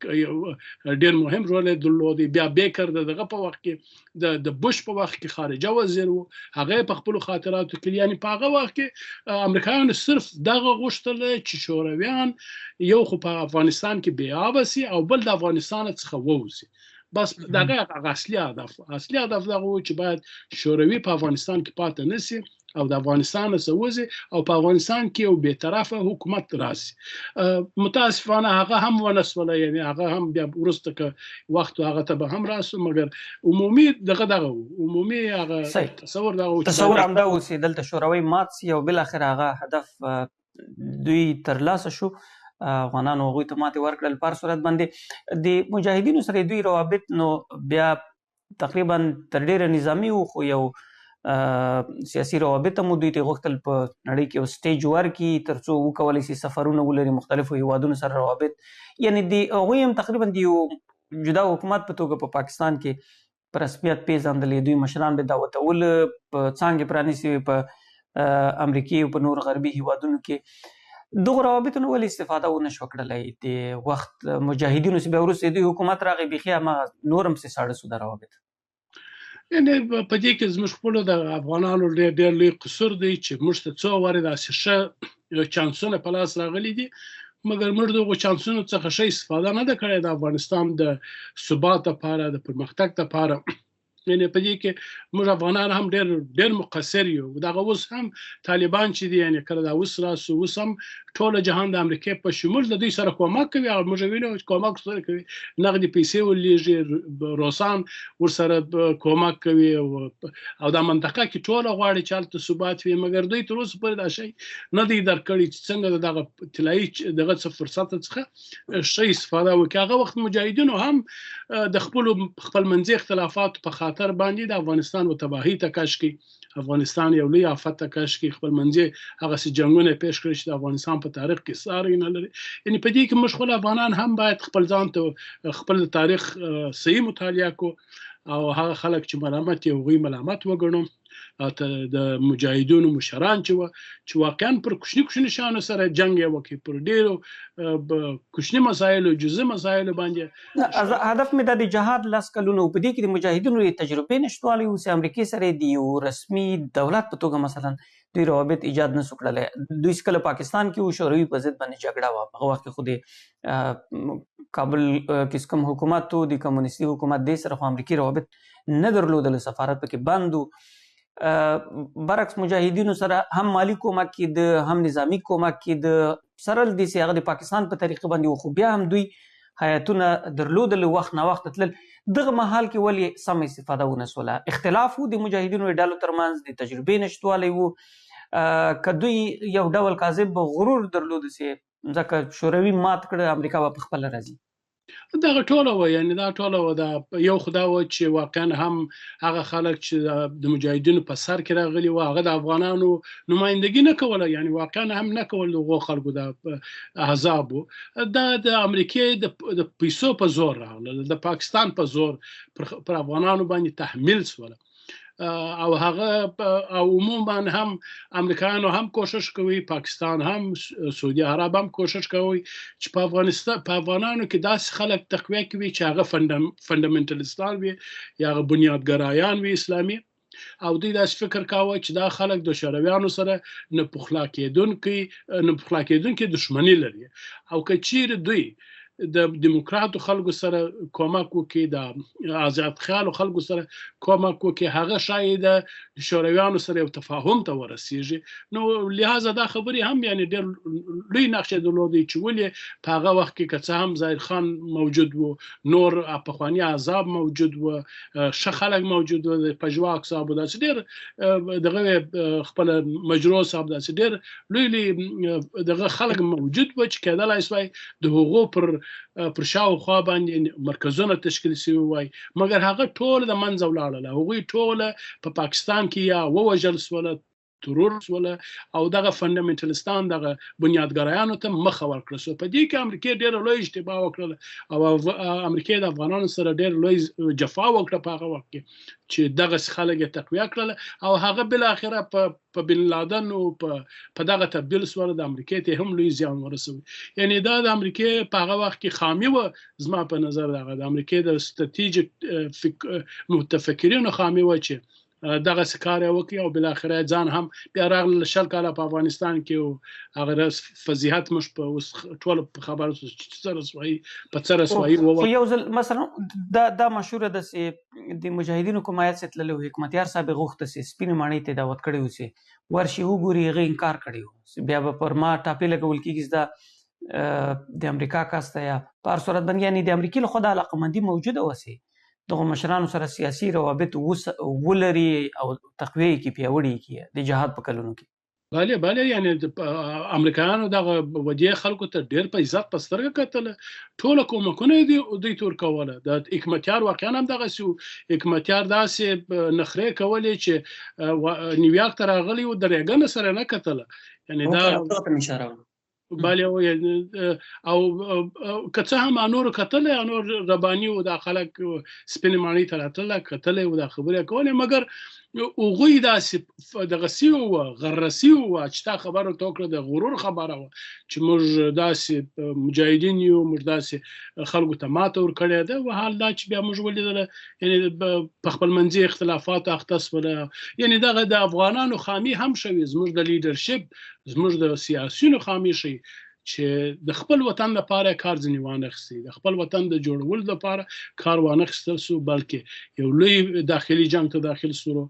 ډېر مهم رول درلود بیا بیکر دغه په وخت کې د بوش په وخت کې خارجه وزیر و هغه په خپل خاطراتو کې یعنی په هغه وخت کې امریکایانو صرف دغه غوښتل چې شورویان یو خو په افغانستان کې بیا وسی او بل د افغانستان څخه ووسی بس دغه اصلي هدف دغه و چې باید شوروي په افغانستان کې پاتې نشي او د افغانستان سوزي او په افغانستان کې یو بی‌طرفه حکومت راسي متاسفانه هغه هم ونسوله یعنی هغه هم بیا ورسته که وخت هغه ته به هم راسو مګر عمومي دغه عمومي هغه تصور هم دا اوس دلته شوروي مات سي او بل اخر هغه هدف دوی ترلاسه شو افغانانو هغوی ته ماتې ورکړل په هر صورت باندې د مجاهدینو سره دوی روابط نو بیا تقریبا تر ډیره نظامي وو خو یو سیاسي روابط هم دوی ته غوښتل په نړۍ کې یو سټیج ورکړي تر څو وکولی شي سفرونه ولري مختلفو هیوادونو سره روابط یعنی د هغوی هم تقریبا د یو جدا حکومت په توګه په پاکستان کې په رسمیت پیژندلې دوی مشران به دعوتول په څانګې پرانیستې په امریکې او په نور غربي هیوادونو کې دغه روابطو نه ولې استفاده ونه شو کړلی د وخت مجاهدینو چې بیا وروسته دوی حکومت راغی بیخي هماغه نور هم ساړه سو دا روابط یعنی په دې کې زموږ خپلو د افغانانو ډېر لوی قصور دی چې موږ ته څو وارې داسې ښه چانسونه په لاس راغلي دي مګر موږ د هغو چانسونو څخه ښه استفاده نه ده کړې د افغانستان د ثبات لپاره د پرمختګ لپاره یعنی په دې کې موږ افغانان هم ډېر مقصر یو دغه اوس هم طالبان چې دي یعنی کله دا اوس راسو اوس هم ټول جهان د امریکا په شمول د دوی سره کومک کوي او موږ وینو چې کومک سره کوي نغدي پیسې ولېږي روسان ورسره کومک کوي او د منطقه کې ټول غواړي چې هلته ثبات وي مګر دوی تر اوسه پورې دا شی نه دی درکړی چې څنګه دغه طلایي دغه څه فرصت څخه ښه استفاده وکړي هغه وخت مجاهدینو هم د خپل منځي اختلافات په خاطر باندې د افغانستان و تباهي ته کش کړي افغانستان یو لوی آفت ته کش کړي خپل منځي هغه سي جنگونه پیش کړي چې د افغانستان په تاریخ کې ساری نه لري یعنی په دې کې موږ خپل افغانان هم باید خپل ځان ته خپل تاریخ صحیح مطالعه کو او هغه خلک چې ملامت یو غوي ملامت وګڼو د مجاهدونو مشران چې واقعا پر کوچني شانو سره جنگ یې وکړي پر ډیرو کوچني مسایل او جزئي مسایل باندې هدف مې د جهاد لاس کلونو په دې کې د مجاهدینو تجربې نشټوالي اوس امریکای سره د یو رسمي دولت په توګه مثلا دوی روابط ایجاد نه سو کړلی دوی کله پاکستان کې شوروي په ضد باندې جګړه وه هغه وخت کې خو د کابل کې کوم حکومت و د کمونیستي حکومت دې سره خو امریکایي روابط نه درلودل سفارت پکې بند و برعکس مجاهدینو سره هم مالی کومک کېده هم نظامی کومک کېده سره له دې چې هغه د پاکستان په طریقه باندې و خو بیا هم دوی حیاتونه درلودل وخت نه وخت تلل دغه مهال کې ولې سم استفاده ونه سوله اختلاف و د مجاهدینو ډلو ترمنځ د تجربې نشتوالی و که دوی یو ډول کاذب غرور درلود چې ځکه شوروي مات کړه امریکا به پخپله راځي دغه ټوله و یعنی دا ټوله و دا یو خدا و چې واقعا هم هغه خلک چې د مجاهدینو په سر کې راغلي و هغه د افغانانو نمایندګي نه کوله یعنی واقعا هم نه کول دغه خلکو د احزاب دا د امریکای د پیسو په زور راغله د پاکستان په زور پر افغانانو باندې تحمیل سوله او هغه او عموما هم امریکایانو هم کوشش کوي پاکستان هم سعودي عرب هم کوشش کوي چې په افغانانو کې داسې خلک تقویه کوي چې هغه فندامنټالیستان وي یا هغه بنیادګرایان وي اسلامي او دوی داسې فکر کاوه چې دا خلک د شورویانو سره نه پخلا کېدونکي دښمني لري او که چیرې دوی د دیموکراتو خلکو سره کومک وکړي د آزاد خیالو خلکو سره کومک وکړي هغه شاید د شورویانو سره یو تفاهم ته ورسیږي نو لهذا دا خبرې هم یعنی ډېر لوی نقشه درلودې چې ولې په هغه وخت کې که څه هم ظاهر خان موجود و نور پخواني احزاب موجود و ښه خلک موجود و د پژواک صاحب داسې ډېر دغه خپل مجروح صاحب داسې ډېر لوی دغه خلک موجود و چې کېدلی سوای د هغو پر شاوخوا باندې مرکزونه تشکیل شوي وای مګر هغه ټول د منځه ولاړل هغوی ټول په پاکستان کې یا ووژل سوله ترور سوله او دغه فندامنټالیستان دغه بنیادګرایانو ته مخه ورکړه سو په دې کې امریکا ډېره لوی اشتباه وکړه او امریکا د افغانانو سره ډېر لوی جفا وکړه په هغه وخت کې چې دغه خلک یې تقویه کړل او هغه بالاخره په بن لادن او په دغه تبدیل سره د امریکا ته هم لوی زیان ورسوي یعنی دا د امریکا په هغه وخت کې خامي و زما په نظر د امریکا د ستراتیژیک متفکرینو خامي و چې دغه کار وکړي او بل اخر ځان هم بیا راغله شل کاله په افغانستان کې او هغه فضیحت مش په ټول خبرو سره سوي په سره سوي خو یو ځل مثلا دا مشهور د مجاهدینو کومایت ستللو حکمتیار صاحب غوښته سي سپین ماڼۍ ته دعوت کړی وسی ورشي وګوري هغه انکار کړی بیا به پر ما ټاپې لګول کېږي دا د امریکا کاسته یا په هر صورت باندې یعنې د امریکې له خوا د علاقمندي موجوده وسي دغه مشرانو سره سیاسي روابط ولري او تقویه کې پیاوړي کې د جهاد په کلونو کې بله یعنی امریکایانو دغه ودی خلکو ته ډیر په عزت په سترګه کتل ټول کومکونه دي دوی تور کوله د حکمتیار واقعا هم دغه سو حکمتیار داسې نخره کولې چې نیویارک ته راغلی و د ریګن سره نه کتل یعنی دا اشاره بله او که هم انور کتل انور ربانی او د خلک سپین ماڼۍ ته راتله کتل او د خبرې کولې مګر وګوي داسې دغه سیو غرسیو چې تا خبره توکړه د غرور خبره و چې موږ داسې مجاهدین یو موږ داسې خلکو ته ماته ور کړی ده او حال دا چې بیا موږ ولیدل یعنی په خپل منځي اختلافات اختص ولا یعنی دغه د افغانانو خامي هم شوي زموږ د لیډرشپ زموږ د سیاسيونو خامي شي چې د خپل وطن لپاره کار ځنی وانخسي د خپل وطن د جوړول لپاره کار وانخستل سو بلکې یو لوی داخلي جنگ ته داخل سورو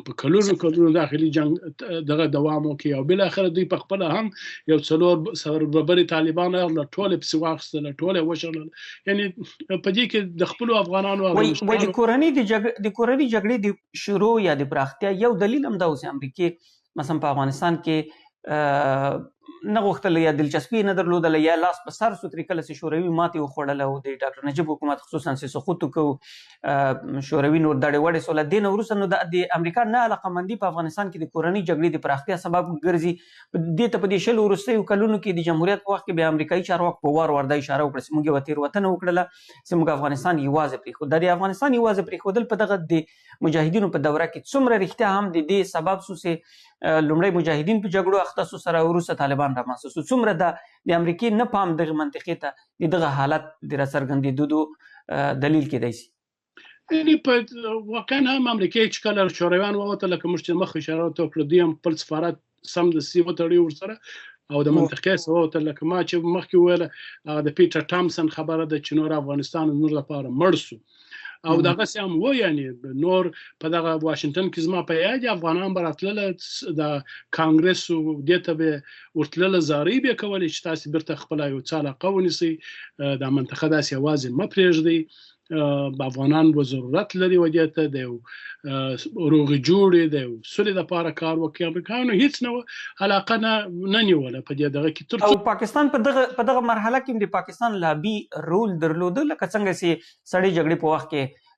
په کلونو داخلي جنگ دغه دوام وکي او بل اخر دوی په خپل هم یو څلور سربري طالبان له ټوله په واخستل ټوله وشل یعنی په دې کې د خپل افغانانو وای د کورنۍ جګړې د شروع یا د پراختیا یو دلیل هم دا اوس امریکای مثلا په افغانستان کې نه غوښتل یا دلچسپي نه درلودله یا لاس په سر سوتري کله چې شوروي ماتې وخوړله او د ډاکټر نجیب حکومت خصوصا چې سقوط وکړو شوروي نور دړې وړې سوله دې نه وروسته نو د امریکا نه علاقمندي په افغانستان کې د کورنۍ جګړې د پراختیا سبب ګرځي دې ته په دې شلو وروستیو کلونو کې د جمهوریت په وخت کې بیا امریکایي چارواکو په وار دا اشاره وکړه چې موږ یوه تېروتنه وکړله چې موږ افغانستان یوازې پرېښود دا د افغانستان یوازې پرېښودل په دغه د مجاهدینو په دوره کې څومره رښتیا هم د دې سبب سو چې لومړی مجاهدین په جګړو اخته سو سره وروسته طالبان رامنځته سو څومره د امریکې نه پام دغه منطقې ته دغه حالت د راڅرګندېدو دلیل کېدای شي یعنی په واقعا هم امریکای چې کله شورویان ووتل لکه موږ چې مخکې اشاره وکړه دوی هم خپل سفارت سمدستي وتړي ورسره او د منطقې څخه ووتل لکه ما چې مخکې وویله هغه د پیټر ټامسن خبره ده چې نور افغانستان زموږ لپاره مړ سو او دغه هم و یعنی نور په دغه واشنگټن کې زما په یاد افغانان براتله د کانګرس او دته به ورتله زاري به کولې چې تاسو برته خپل یو څاله قونسي د منطقه داسې आवाज ما پرېږدي افغانان به ضرورت لري ودیته د روغ جوړې د سولې لپاره کار وکړي امریکایانو هیڅ نه علاقه نه نیوله په دې دغه کې او پاکستان په دغه مرحله کې د پاکستان لابي رول درلود لکه څنګه چې سړی جګړې په وخت کې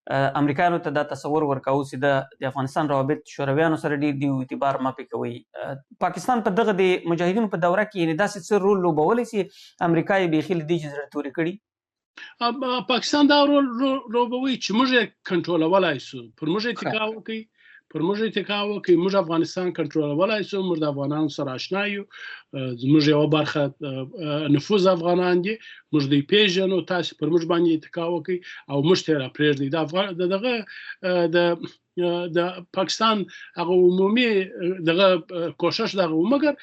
امریکایانو ته دا تصور ورکاو چې د افغانستان روابط شورویانو سره ډیر دی اعتبار ما پې کوي پاکستان په دغه د مجاهدینو په دوره کې یعنې داسې څه رول لوبولی چې امریکا یې بیخي له دې جزره تورې کړي پاکستان دا رول لوبوي چې موږ یې کنټرولولی سو پر موږ اتکا وکړي موږ افغانستان کنټرولولی سو موږ د افغانانو سره آشنا یو زموږ یوه برخه نفوذ افغانان دي موږ دوی پیژنو تاسو پر موږ باندې اتکا وکړي او موږ ته یې راپرېږدئ د پاکستان هغه عمومي دغه کوشش دغه مګر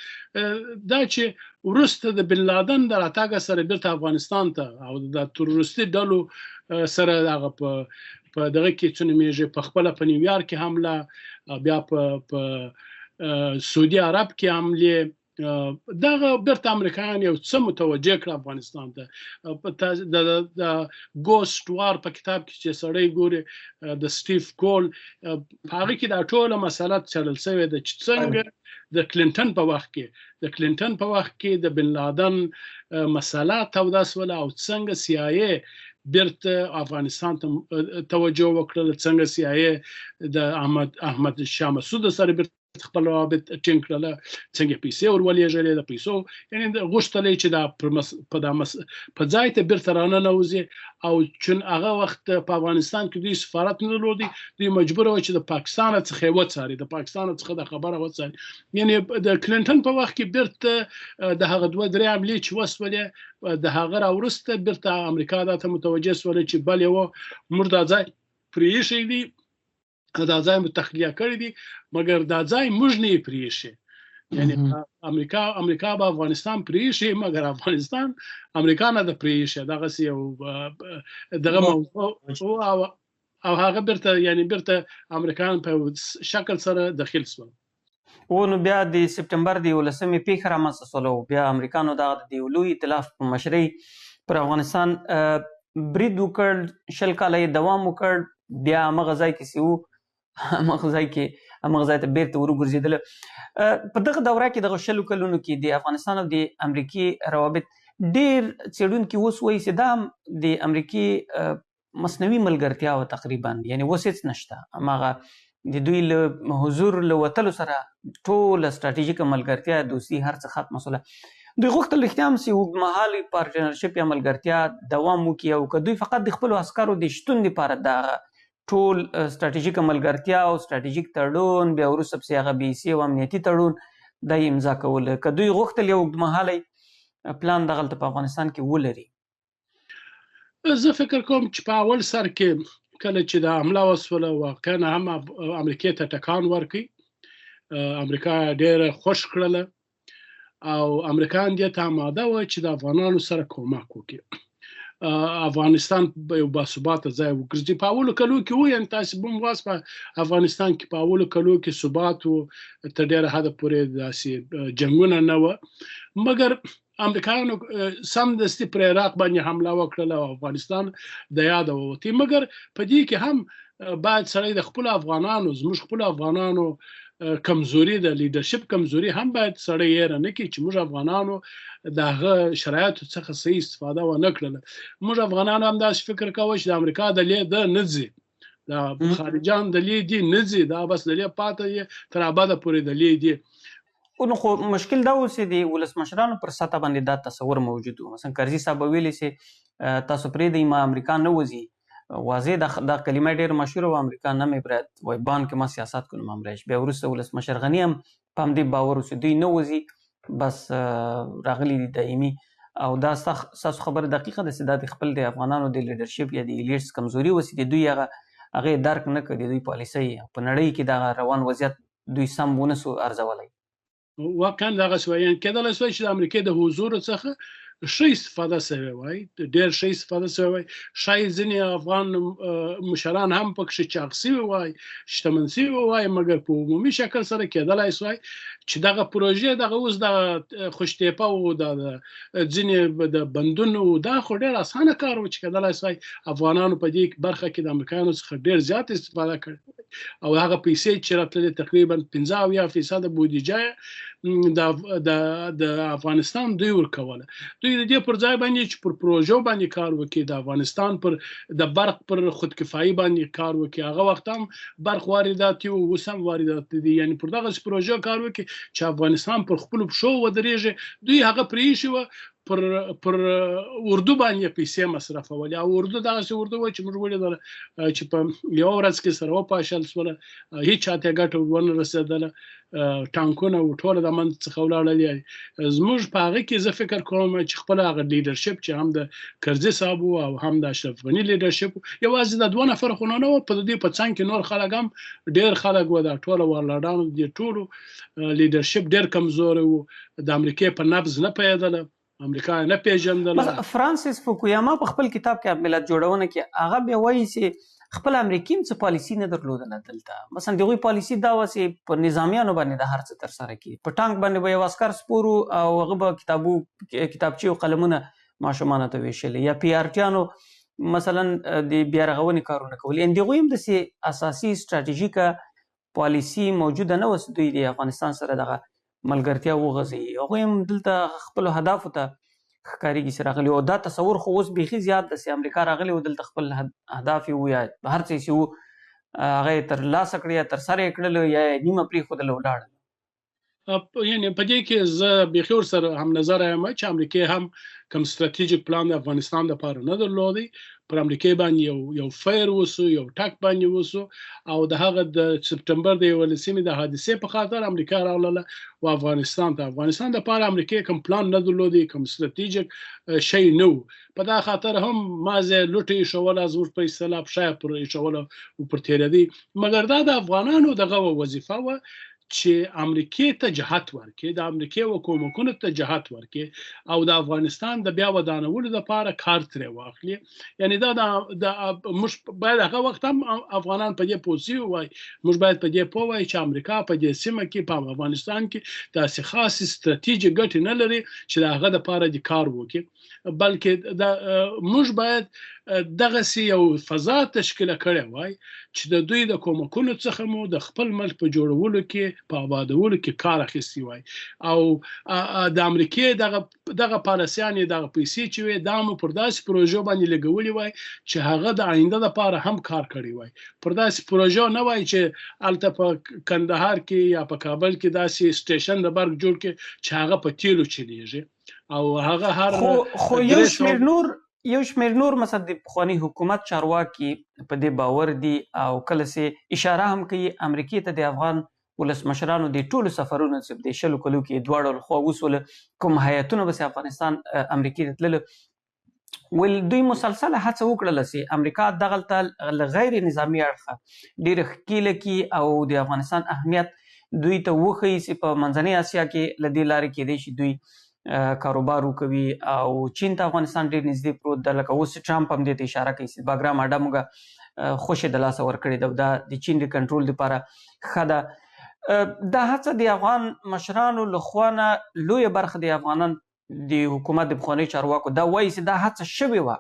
دا چې وروسته د بن لادن د راتګ سره بیرته افغانستان ته او د تروریستي ډلو سره هغه په دغه کې څه نومیږي په خپله په نیویارک کې حمله بیا په سعودي عرب کې حملې دغه بیرته امریکایان یو څه متوجه کړه افغانستان ته د ګوسټ وار په کتاب کې چې سړی ګوري د سټیف کول په هغه کې دا ټوله مسله څېړل شوې ده چې څنګه د کلینټن په وخت کې د بن لادن مسله توده سوله او څنګه CIA بیرته افغانستان ته توجه وکړه څنګه CIA د احمد شاه مسعود سره خپل روابط ټینګ کړل څنګه پیسې ورولېږلې د پیسو یعنی غوښتلې چې دا په ځای ته بیرته راننوځي او چون هغه وخت په افغانستان کې دوی سفارت نه درلودی دوی مجبور وو چې د پاکستان څخه وڅاري د پاکستان څخه د خبره وڅاري یعنی د کلینټن په وخت کې بیرته د هغه دوه درې عملې چې وسولې د هغه راوروسته بیرته امریکا دا ته متوجه سول چې بل یو موږ دا ځای پرېښی دی دا ځای مو تخلیه کړی دی مګر دا ځای موږ نه پریښي یعنی امریکا به افغانستان پریښي مګر افغانستان امریکا نه د پریښي دغه یو دغه موضوع او هغه بیرته امریکایان په شکل سره داخل شول. نو بیا د سپټمبر د 11مې پیښه رامنځته شوله، بیا امریکانو د لوی ائتلاف په مشرۍ پر افغانستان برید وکړ، 20 کاله یې دوام وکړ، بیا همغه ځای کې چې وو همغه ځای ته بیرته ورګرځېدله. په دغه دوره کې دغه 20 کلونو کې د افغانستان او د امریکې روابط ډېر څېړونکي اوس وایي چې دا د امریکې مصنوعي ملګرتیا وه تقریبا، یعنی اوس هېڅ نشته. هماغه د دوی له حضور له وتلو سره ټوله سټراټیژیکه ملګرتیا دوستي هر څه ختمه شوله. دوی غوښتل رښتیا هم چې اوږدمهالې پارټنرشپ یا ملګرتیا دوام وکړي، او که دوی فقط د خپلو عسکرو د شتون لپاره دغه ټول سټراټیژیکه ملګرتیا او سټراټیژیک تړون بیا وروسته پسې هغه بیسي او امنیتي تړون دا یې امضا کوله، که دوی غوښتل یو اوږدمهالی پلان دغلته په افغانستان کې ولري. زه فکر کوم چې په اول سر کې کله چې دا حمله وسوله واقعا هم امریکې ته ټکان ورکړي، امریکا ډېره خوش کړله او امریکایان دې ته آماده وه چې د افغانانو سره کومک وکړي، افغانستان یو باثباته ځای وګرځي. په اولو کلو کې یعنې تاسې به هم وایاست په افغانستان کې په اولو کلو کې ثبات و، تر ډېره حده پورې داسې جنګونه نه وه، مګر امریکایانو سمدستي پر عراق باندې حمله وکړله او افغانستان د یاده ووتی. مګر په دې کې هم باید سړی د خپلو افغانانو زموږ خپلو افغانانو کمزوري د لیډرشپ کمزوري هم باید سړی هېره نه کړي چې موږ افغانانو د هغه شرایطو څخه صحیح استفاده ونه کړله. موږ افغانانو هم داسې فکر کوو چې د امریکا د لیده نه ځي، د خارجان د لیدې نه ځي، دا بس د لید پاته یې تر ابده پورې د لیدې. نو خو مشکل دا و چې د ولسمشرانو پر سطح باندې دا تصور موجود و. مثلا کرزي صاحب ویلي چې تاسو پرېږدئ ما امریکا نه وځي، واضح دا کلمه ډېر مشهوره وه، امریکا نه مې برید وایي بان کې ما سیاست کنم امریش. بیا وروسته ولسمشر غني هم په همدې باور و چې دوی نه وځي، بس راغلي دي دایمي. او دا ستاسو خبره دقیقه ده چې دا د خپل د افغانانو د لیډرشپ یا د ایلیټس کمزوري وه چې دوی هغه درک نه کړي، دوی پالیسۍ په نړۍ کې دغه روان وضعیت دوی سم ونه سو ارزولی. واقعا دغسې وایي، کېدلی شوی چې د امریکې د حضور څخه ښه استفاده شوې وای، ډېر ښه استفاده شوې وای. ښایي ځینې افغان مشران هم پکښې چاغ شوي وای، شتمن شوي وای، مګر په عمومي شکل سره کېدلی شوی چې دغه پروژې دغه اوس د خوشتیپه و، د ځینې د بندونو، دا خو ډېر اسانه کار و چې کېدلی شوی افغانانو په دې برخه کې د امریکایانو څخه ډېر زیات استفاده کړې او هغه پیسې چې راتللې تقریبا 50% بودیجه د افغانستان دوی ورکوله. دوی د دې پر ځای باندې چې پر پروژو باندې کار وکړي، د افغانستان د برق پر خودکفایي باندې کار وکړي، هغه وخت هم برق واردات وو، اوس هم واردات دي، یعنې پر دغسې پروژو کار وکړي چې افغانستان پر خپلو پښو ودرېږي. دوی هغه پرېښې وه پر اردو باندې پیسې مصرفولې، او اردو دغسې اردو وه چې موږ ولیدله چې په یوه ورځ کې سره وپاشل شوله، هېڅ چا ته ګټه ونه رسېدله، ټانکونه و ټوله د منځ څخه ولاړل. زموږ په هغه کې زه فکر کوم چې خپل هغه لیډرشپ چې هم د کرزي صاحب او هم د اشرف غني لیډرشپ، یوازې د 2 نفر خو نه وه، په دې په څنګ کې نور خلک هم ډېر خلک وه، دا ټوله وارلارډانو د ټولو لیډرشپ ډېر کمزوری و، د امریکې په نبض نه پوهېدله، امریکا نه پیژندله. فرانسیس فوکویاما په خپل کتاب کې ملت جوړونه کې هغه بیا وایي چې خپل امریکې هم څه پالیسي نه درلودله دلته. مثلا د هغوی پالیسي دا وه چې په نظامیانو باندې د هر څه ترسره کړي، په ټانک باندې به یو عسکر سپورو او هغه به کتابچې او قلمونه ماشومانو ته ویشلې، یا پی آر ټیانو مثلا د بیا رغونې کارونه کول. یعنې د هغوی هم داسې اساسي سټراټیژیکه پالیسي موجوده نه وه چې دوی د افغانستان سره دغه ملګرتیا وغځوي. هغوی هم دلته خپلو هدفو ته ښکارېږي چې راغلي، او دا تصور خو اوس بیخي زیات ده چې امریکا راغلي و دلته خپل اهداف یې و یا هر څه چې و هغه یې ترلاسه کړي یا ترسره یې کړل یا یې نیمه پرېښودله ولاړل. یعنې په دې کې زه بیخي ورسره هم نظره یم چې امریکې هم کوم ستراتیژیک پلان د افغانستان لپاره نه درلودی، پر امریکای باندې یو فیر وسو، یو ټاک باندې وسو، او د هغه د سپټمبر د 11 د حادثې په خاطر امریکا راغله و افغانستان د لپاره امریکا کوم پلان نه درلودي، کوم ستراتیژیک شی نه و. په دا خاطر هم مازه لوټي شول از ور په اصطلاح شای پر شول او پر تیرېدي. مګر دا د افغانانو دغه وظیفه و چې امریکای ته جهت ورکړي، د امریکای حکومتونو ته جهت ورکړي او د افغانستان د بیا ودانولو لپاره کار ترې واخلي. یعنی دا د موږ باید هغه وخت هم افغانان په دې پوه وای، موږ باید په دې پوه وای چې امریکا په دې سیمه کې په افغانستان کې داسې خاص ستراتیژیک ګټې نه لري چې د هغه لپاره د کار وکړي، بلکې موږ باید دغه یو فضا تشکیل کړی وای چې د دوی د کومکونو څخه مو د خپل ملک په جوړولو کې، په آبادولو کې کار اخیستی وای. او د امریکای دغه پالیسیانې، دغه پیسې چې وي، دا مو پر داسې پروژو باندې لګولې وای چې هغه د آینده لپاره هم کار کړی وای. پر داسې پروژو نه وای چې هلته په کندهار کې یا په کابل کې داسې سټیشن د برق جوړ کړي چې هغه په تیلو چلیږي او هغه هر خو یو شمیر نور مثلا د پخوانی حکومت چارواکي په دې باور دي او کله چې اشاره هم کوي امریکای ته د افغان ولسمشرانو د ټولو سفرونو چې د شلو کلو کې دواړو خوا وسول کوم هیاتونه بس افغانستان امریکای ته تلل، ول دوی مسلسله هڅه وکړله چې امریکا دغلته غیر نظامی اړخه ډیر ښکیله کی او د افغانستان اهمیت دوی ته وښیي چې په منځنۍ اسیا کې له دې لارې کېدای شي دوی کاروبار وکوي او چین ته افغانستان ډیر نږدې پروت ده. لکه اوس ټرمپ هم دې ته اشاره کوي چې باګرام اډه موږ خوشې د لاسه ورکړې ده، دا د چین د کنټرول لپاره ښه ده. دا هڅه د افغان مشرانو له خوا نه لویه برخه د افغانان د حکومت د پخوانیو چارواکو دا وایي چې دا هڅه شوې وه،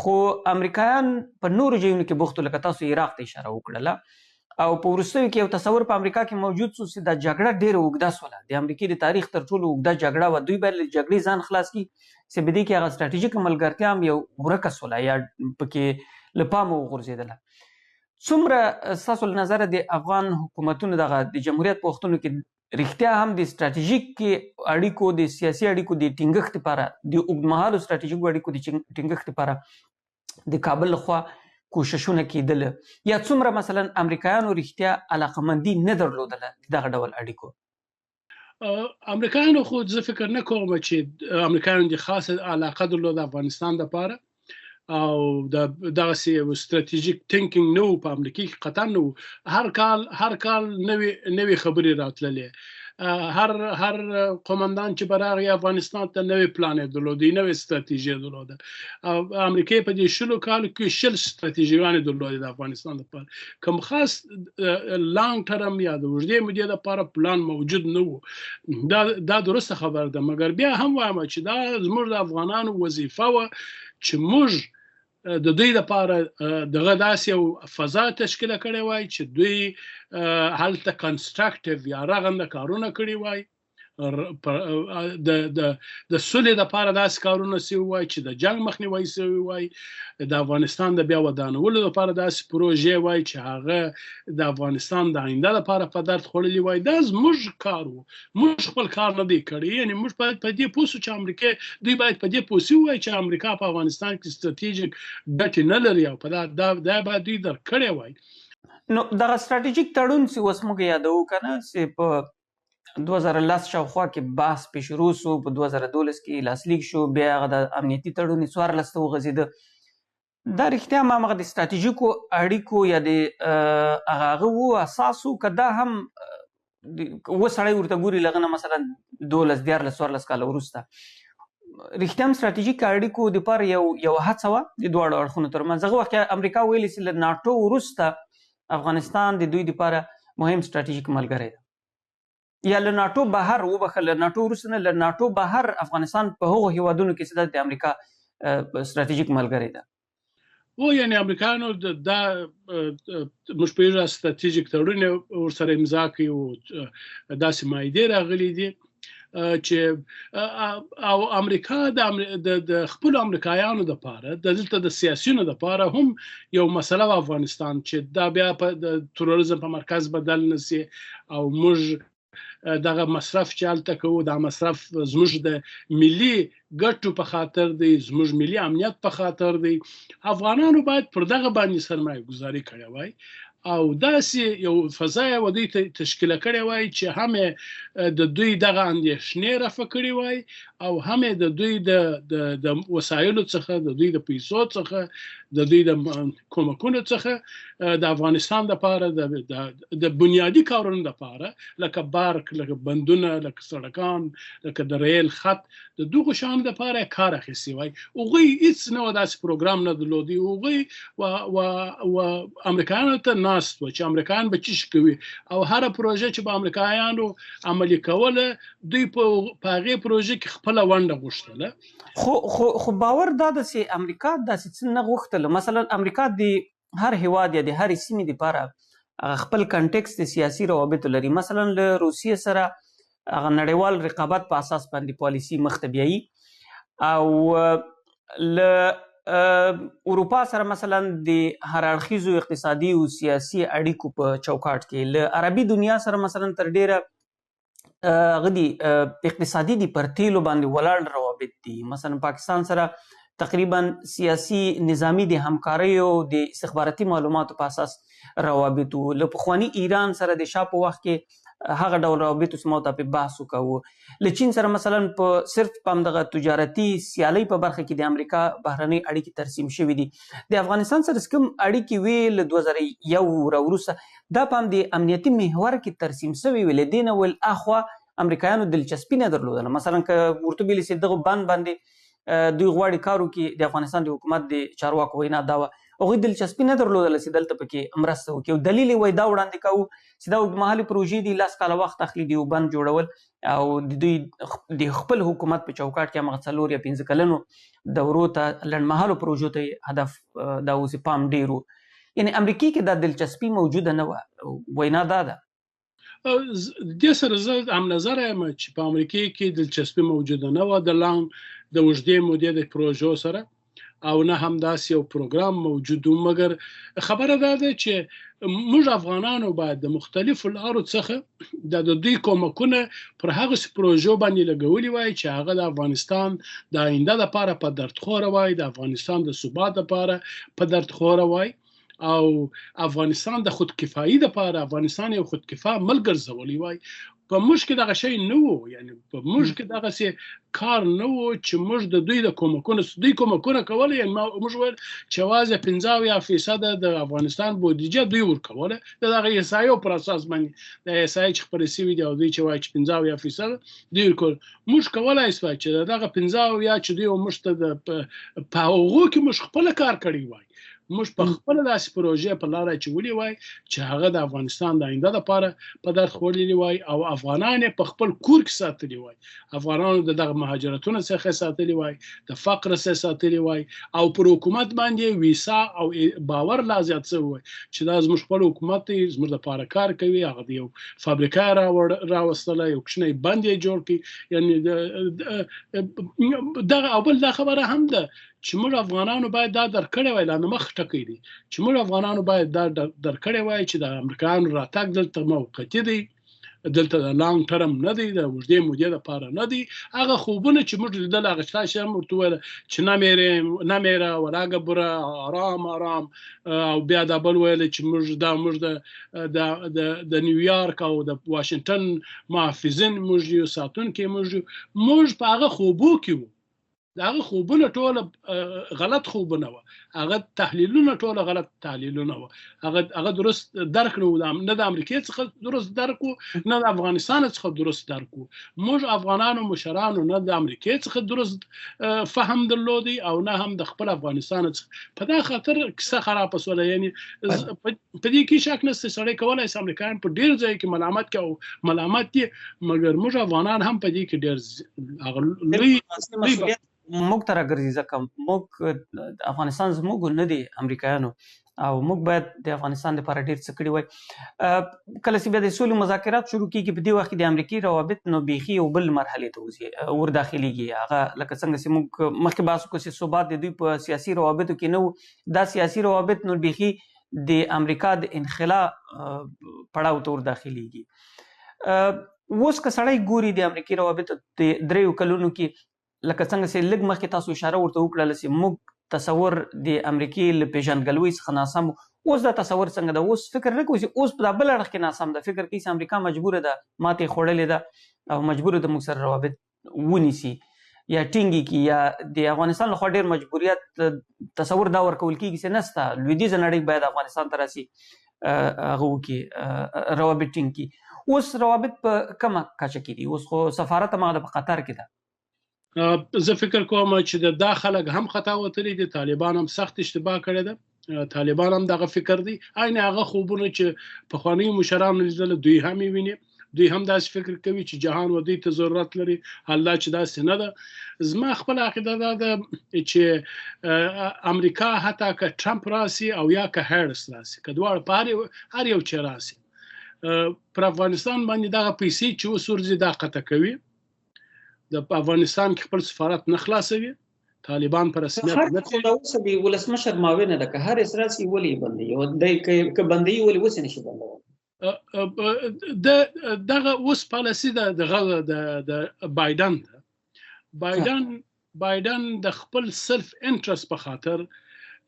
خو امریکایان په نورو ځایونو کې بوخت وو. لکه تاسو عراق ته اشاره وکړله او په وروستیو کې یو تصور په امریکا کې موجود شو چې دا جګړه ډېره اوږده سوله، د امریکې د تاریخ تر ټولو اوږده جګړه وه. دوی باید له جګړې ځان خلاص کړي چې په دې کې هغه ستراتیژیک ملګرتیا هم یو ورکه سوله یا پکې له پامه وغورځېدله. څومره ستاسو له نظره د افغان حکومتونو دغه د جمهوریت په وختونو کې رښتیا هم د ستراتیژیک اړیکو، د سیاسي اړیکو د ټینګښت لپاره، د اوږدمهالو ستراتیژیکو اړیکو د ټینګښت لپاره د کابل لخوا کوششونه کېدل، یا څومره مثلا امریکایانو رښتیا علاقمندي نه درلودله دغه ډول اړیکو؟ امریکایانو خو زه فکر نه کوم چې امریکایانو د خاصه علاقه درلوده افغانستان لپاره او دغسې یو ستراتیژیک تینکینګ نه و په امریکا کې، قطعا نه و. هر کال نوې خبرې راتللې، هر قومندان چې به راغی افغانستان ته نوې پلان یې درلودی، نوې ستراتیژي یې درلوده. او امریکا په دې 10 کالو کې 10 ستراتیژیګانې درلودې د افغانستان لپاره. کوم خاص لانګ ټرم یا د اوږدې مودې لپاره پلان موجود نه و. دا درسته خبره ده، مګر بیا هم وایم چې دا زموږ د افغانانو وظیفه وه چې موږ د دوی لپاره دغه داسې یو فضا تشکیل کړی وای چې دوی هلته کنسټرکټیو یا رغنده کارونه کړي وای، د سولې لپاره داسې کارونه سوي وای چې د جنګ مخنیوی سوي وای، د افغانستان د بیا ودانولو لپاره داسې پروژې وای چې هغه د افغانستان د آینده لپاره په درد خوړلي وای. دا زموږ کار و، موږ خپل کار نه دی کړی. یعنی موږ باید په دې پوه سو چې امریکا، دوی باید په دې پوه سوي وای چې امریکا په افغانستان کې ستراتیژیک ګټې نه لري او په دا باید دوی درک کړی وای. نو دغه ستراتیژیک تړون چې اوس موږ یادوو که نه، چې په 2010 شاوخوا کې بحث پې شروع سو، په 2012 کې لاسلیک شو، بیا هغه د امنیتي تړون 14 ته وغځېده. دا رښتیا هم همغه د ستراتیژیکو اړیکو یا د هغه و اساس و، که دا هم اوه سړی ورته ګوري له هغه نه مثلا 12 14 کاله وروسته رښتیا هم ستراتیژیک اړیکو دپاره یو هڅه وه د دواړو اړخونو ترمنځ. هغه وخت کې امریکا ویلي چې له ناټو وروسته افغانستان د دوی دپاره مهم ستراتیژیک ملګری ده، یا له ناټو بهر وبخښه، له ناټو وروسته نه، له ناټو بهر افغانستان په هغو هیوادونو کې چې د امریکا ستراتیژیک ملګری ده. و یعنی امریکایانو دا موږ پوهېږو ستراتیژیک تړون ورسره امضا کوي او داسې معاهدې راغلي دي چې او امریکا د خپلو امریکایانو دپاره دلته د سیاسیونو دپاره هم یو مسله و افغانستان چې دا بیا په د تروریزم په مرکز بدل نسي او موږ دغه مصرف چې هلته کوو دا مصرف زموږ د ملي ګټو په خاطر دی، زموږ ملي امنیت په خاطر دی. افغانانو باید پر دغه باندې سرمایه گذاري کړې وای او داسې یو فضا یې ودې تشکیله کړې وای چې هم د دوی دغه اندېښنې رفع کړې وای او هم د دوی د وسایلو څخه، د دوی د پیسو څخه، د دوی د کومکونو څخه د افغانستان لپاره د بنیادی کارونو لپاره لکه بارک، لکه بندونه، لکه سړکان، لکه د ریل خط، د دغو شیانو لپاره کار اخیستی وای. هغوی هیڅ نه داسې پروګرام نه درلودی. هغوی و امریکایانو ته ناست و چې امریکایان به څه کوي او هره پروژه چې به امریکایانو عملي کوله دوی په هغې پروژه کې خپله ونډه غوښتله. خو باور دا ده چې امریکا داسې څه نه غوښتل. مثلا امریکا د هر هیواد یا د هرې سیمې دپاره خپل کنټکس د سیاسي روابطو لري. مثلا له روسیې سره هغه نړیوال رقابت په اساس باندې پالیسي مخته بیایي او له اروپا سره مثلا د هر اړخیزو اقتصادي او سیاسي اړیکو په چوکاټ کې له عربي دنیا سره مثلا تر ډیره هغه دي اقتصادي دي پر تیلو باندې ولاړ روابط دي. مثلا پاکستان سره تقریبا سیاسي نظامی د همکارۍ او د استخباراتي معلوماتو په اساس روابط وو. له پخواني ایران سره د شا په وخت کې هغه ډول روابطو سمو ته په بحث وکړو. له چین سره مثلا په صرف په همدغه تجارتي سیالۍ په برخه کې د امریکا بهرنۍ اړیکې ترسیم شوي دي. د افغانستان سره کوم اړیکې وې له 2001 راوروسته دا په هم د امنیتي محور کې ترسیم شوي وې. له دې نه ول اخوا امریکایانو دلچسپي نه درلودله. مثلا که ورته ویل سي دغه بند باندې دوی غواړي کار وکړي، د افغانستان د حکومت د چارواکو وینا دا وه هغوی دلچسپي نه درلودله چې دلته پکې مرسته وکړي. او دلیل یې وایي دا وړاندې کوو چې دا اوږدمهالې پروژې دي، 10 کاله وخت اخلي د یو بند جوړول او د دوی د خپل حکومت په چوکاټ کې همغه 4 یا 15 کلنو دورو ته لنډمهالو پروژو ته هدف دا اوس پام ډېر و. یعنې امریکې کې دا دلچسپي موجوده نه وه. وینا دا ده. دې سره زه هم نظره یم چې په امریکې کې دلچسپي موجوده نه وه د اوږدې مودې د پروژو سره او نه هم داسې یو پروګرام موجود و. مګر خبره دا ده چې موږ افغانانو باید د مختلفو لارو څخه د دوی کومکونه پر هغه پروژو باندې لګولي وای چې هغه د افغانستان د آینده لپاره په دردخوره وای، د افغانستان د ثبات لپاره په دردخوره وای او افغانستان د خودکفایي لپاره افغانستان یو خودکفا ملک ګرځولی وای. په موږ کې دغه شی نه و، یعنی په موږ کې دغسې کار نه و چې موږ د دوی د کومکونه کوله. یعنی موږ ویل چې یوازې 50% د افغانستان بودیجه دوی ورکوله د دغه احصایو پر اساس باندې د احصایې چې خپرې شوي دي او دوی چې وایي چې 50% دوی ورکول. موږ کولی سوای چې دغه 50 یا چې دوی موږ ته په هغو کې موږ خپله کار کړی وای. موږ په خپله داسې پروژې په لاره اچولي وای چې هغه د افغانستان د آینده لپاره په درد خوړلي وای او افغانان یې په خپل کور کې ساتلي وای. افغانانو د دغه مهاجرتونو څخه ساتلي وای، د فقر څخه ساتلي وای او پر حکومت باندې ویسا او باور لا زیات شوی وای چې دا زموږ خپل حکومت دی، زموږ لپاره کار کوي. هغه د یو فابریکه راوستله، یو کوچنی بند یې جوړ کړي. یعنې دغه او بل دا خبره هم ده چې موږ افغانانو باید دا درکړی وای، لا نه مخ ټکی دی چې موږ افغانانو باید دا درکړی وای چې د امریکایانو راتګ دلته موقتي دی، دلته د لانګ ټرم نه دی، د اوږدې مودې لپاره نه دی. هغه خوبونه چې موږ لیدل هغه تاسې هم ورته وویل چې نمیره ولاګه بوره آرام او بیا دا بل ویل چې موږ د نیویارک او د واشنګټن محافظین موږ یو ساتونکي موږ په هغه خوبو کې وو. هغه خوبونه ټوله غلط خوبونه وه، هغه تحلیلونه ټوله غلط تحلیلونه وه. هغه درست درک نه و، نه د امریکې څخه درست درک و، نه د افغانستان څخه درست درک و. موږ افغانانو مشرانو نه د امریکې څخه درست فهم درلودی او نه هم د خپل افغانستان څخه. په دا خاطر کیسه خرابه سوله. یعنی په دې کې شک نشته سړی کولی شي امریکایان په ډېر ځای کې ملامت کړي او ملامت دي، مګر موږ افغانان هم په دې کې ډېر لوی موږ ته راګرځي ځکه موږ افغانستان زموږ نه دی امریکایانو او موږ باید د افغانستان لپاره ډېر څه کړي وای. کله چې بیا د سولې مذاکرات شروع کېږي په دې وخت کې د امریکې روابط نو بیخي یو بل مرحلې ته ورداخلېږي. هغه لکه څنګه چې موږ مخکې بحث وکړو چې ثبات د دوی په سیاسي روابطو کې نه و، دا سیاسي روابط نو بیخي د امریکا د انخلا پړاو ته ورداخلېږي. اوس که سړی ګوري د امریکای روابط د 3 کلونو کې لکه څنګه چې لږ مخکې تاسو اشاره ورته وکړله چې موږ تصور د امریکای له پیژندګلوۍ څخه ناسم اوس دا تصور څنګه ده؟ اوس فکر نه کوي چې اوس په بل اړخ کې ناسم ده، فکر کوي چې امریکا مجبوره ده ماتې خوړلې ده او مجبوره ده موږ سره روابط ونیسي یا ټینګي کی یا د افغانستان لخوا ډیر مجبوریت تصور دا ورکول کیږي چې نسته لویدیځه نړۍ باید افغانستان ته راسي هغه وکړي روابط ټینګ کړي. اوس روابط په کومه کچه کې دي؟ اوس خو سفارت هماغه په قطر کې ده. زه فکر کوم چې دا خلک هم خطا وتلي دي، طالبان هم سخت اشتباه کړی ده، طالبان هم دغه فکر دی، عین هغه خوبونه چې پخواني مشران لیدل دوی هم ویني، دوی هم داسې فکر کوي چې جهان و دوی ته ضرورت لري، الله چې داسې نه ده. زما خپل عقیده دا ده چې امریکا حتی که ټرمپ راسي او یا که هریس راسي، که دواړه په هر یو چې راسي، پر افغانستان باندې دغه پیسې چې اوس ورځي دا قطع کوي، د افغانستان کې خپل سفارت نه خلاصوي، طالبان پر رسمیت نه کوي. دا اوس د ولسمشر معاون ده، که هر اسراسي ولي بندي او د ک بندي ولي وس نشي بندول. دغه اوس پالیسي د بایدن د خپل سلف انټرست په خاطر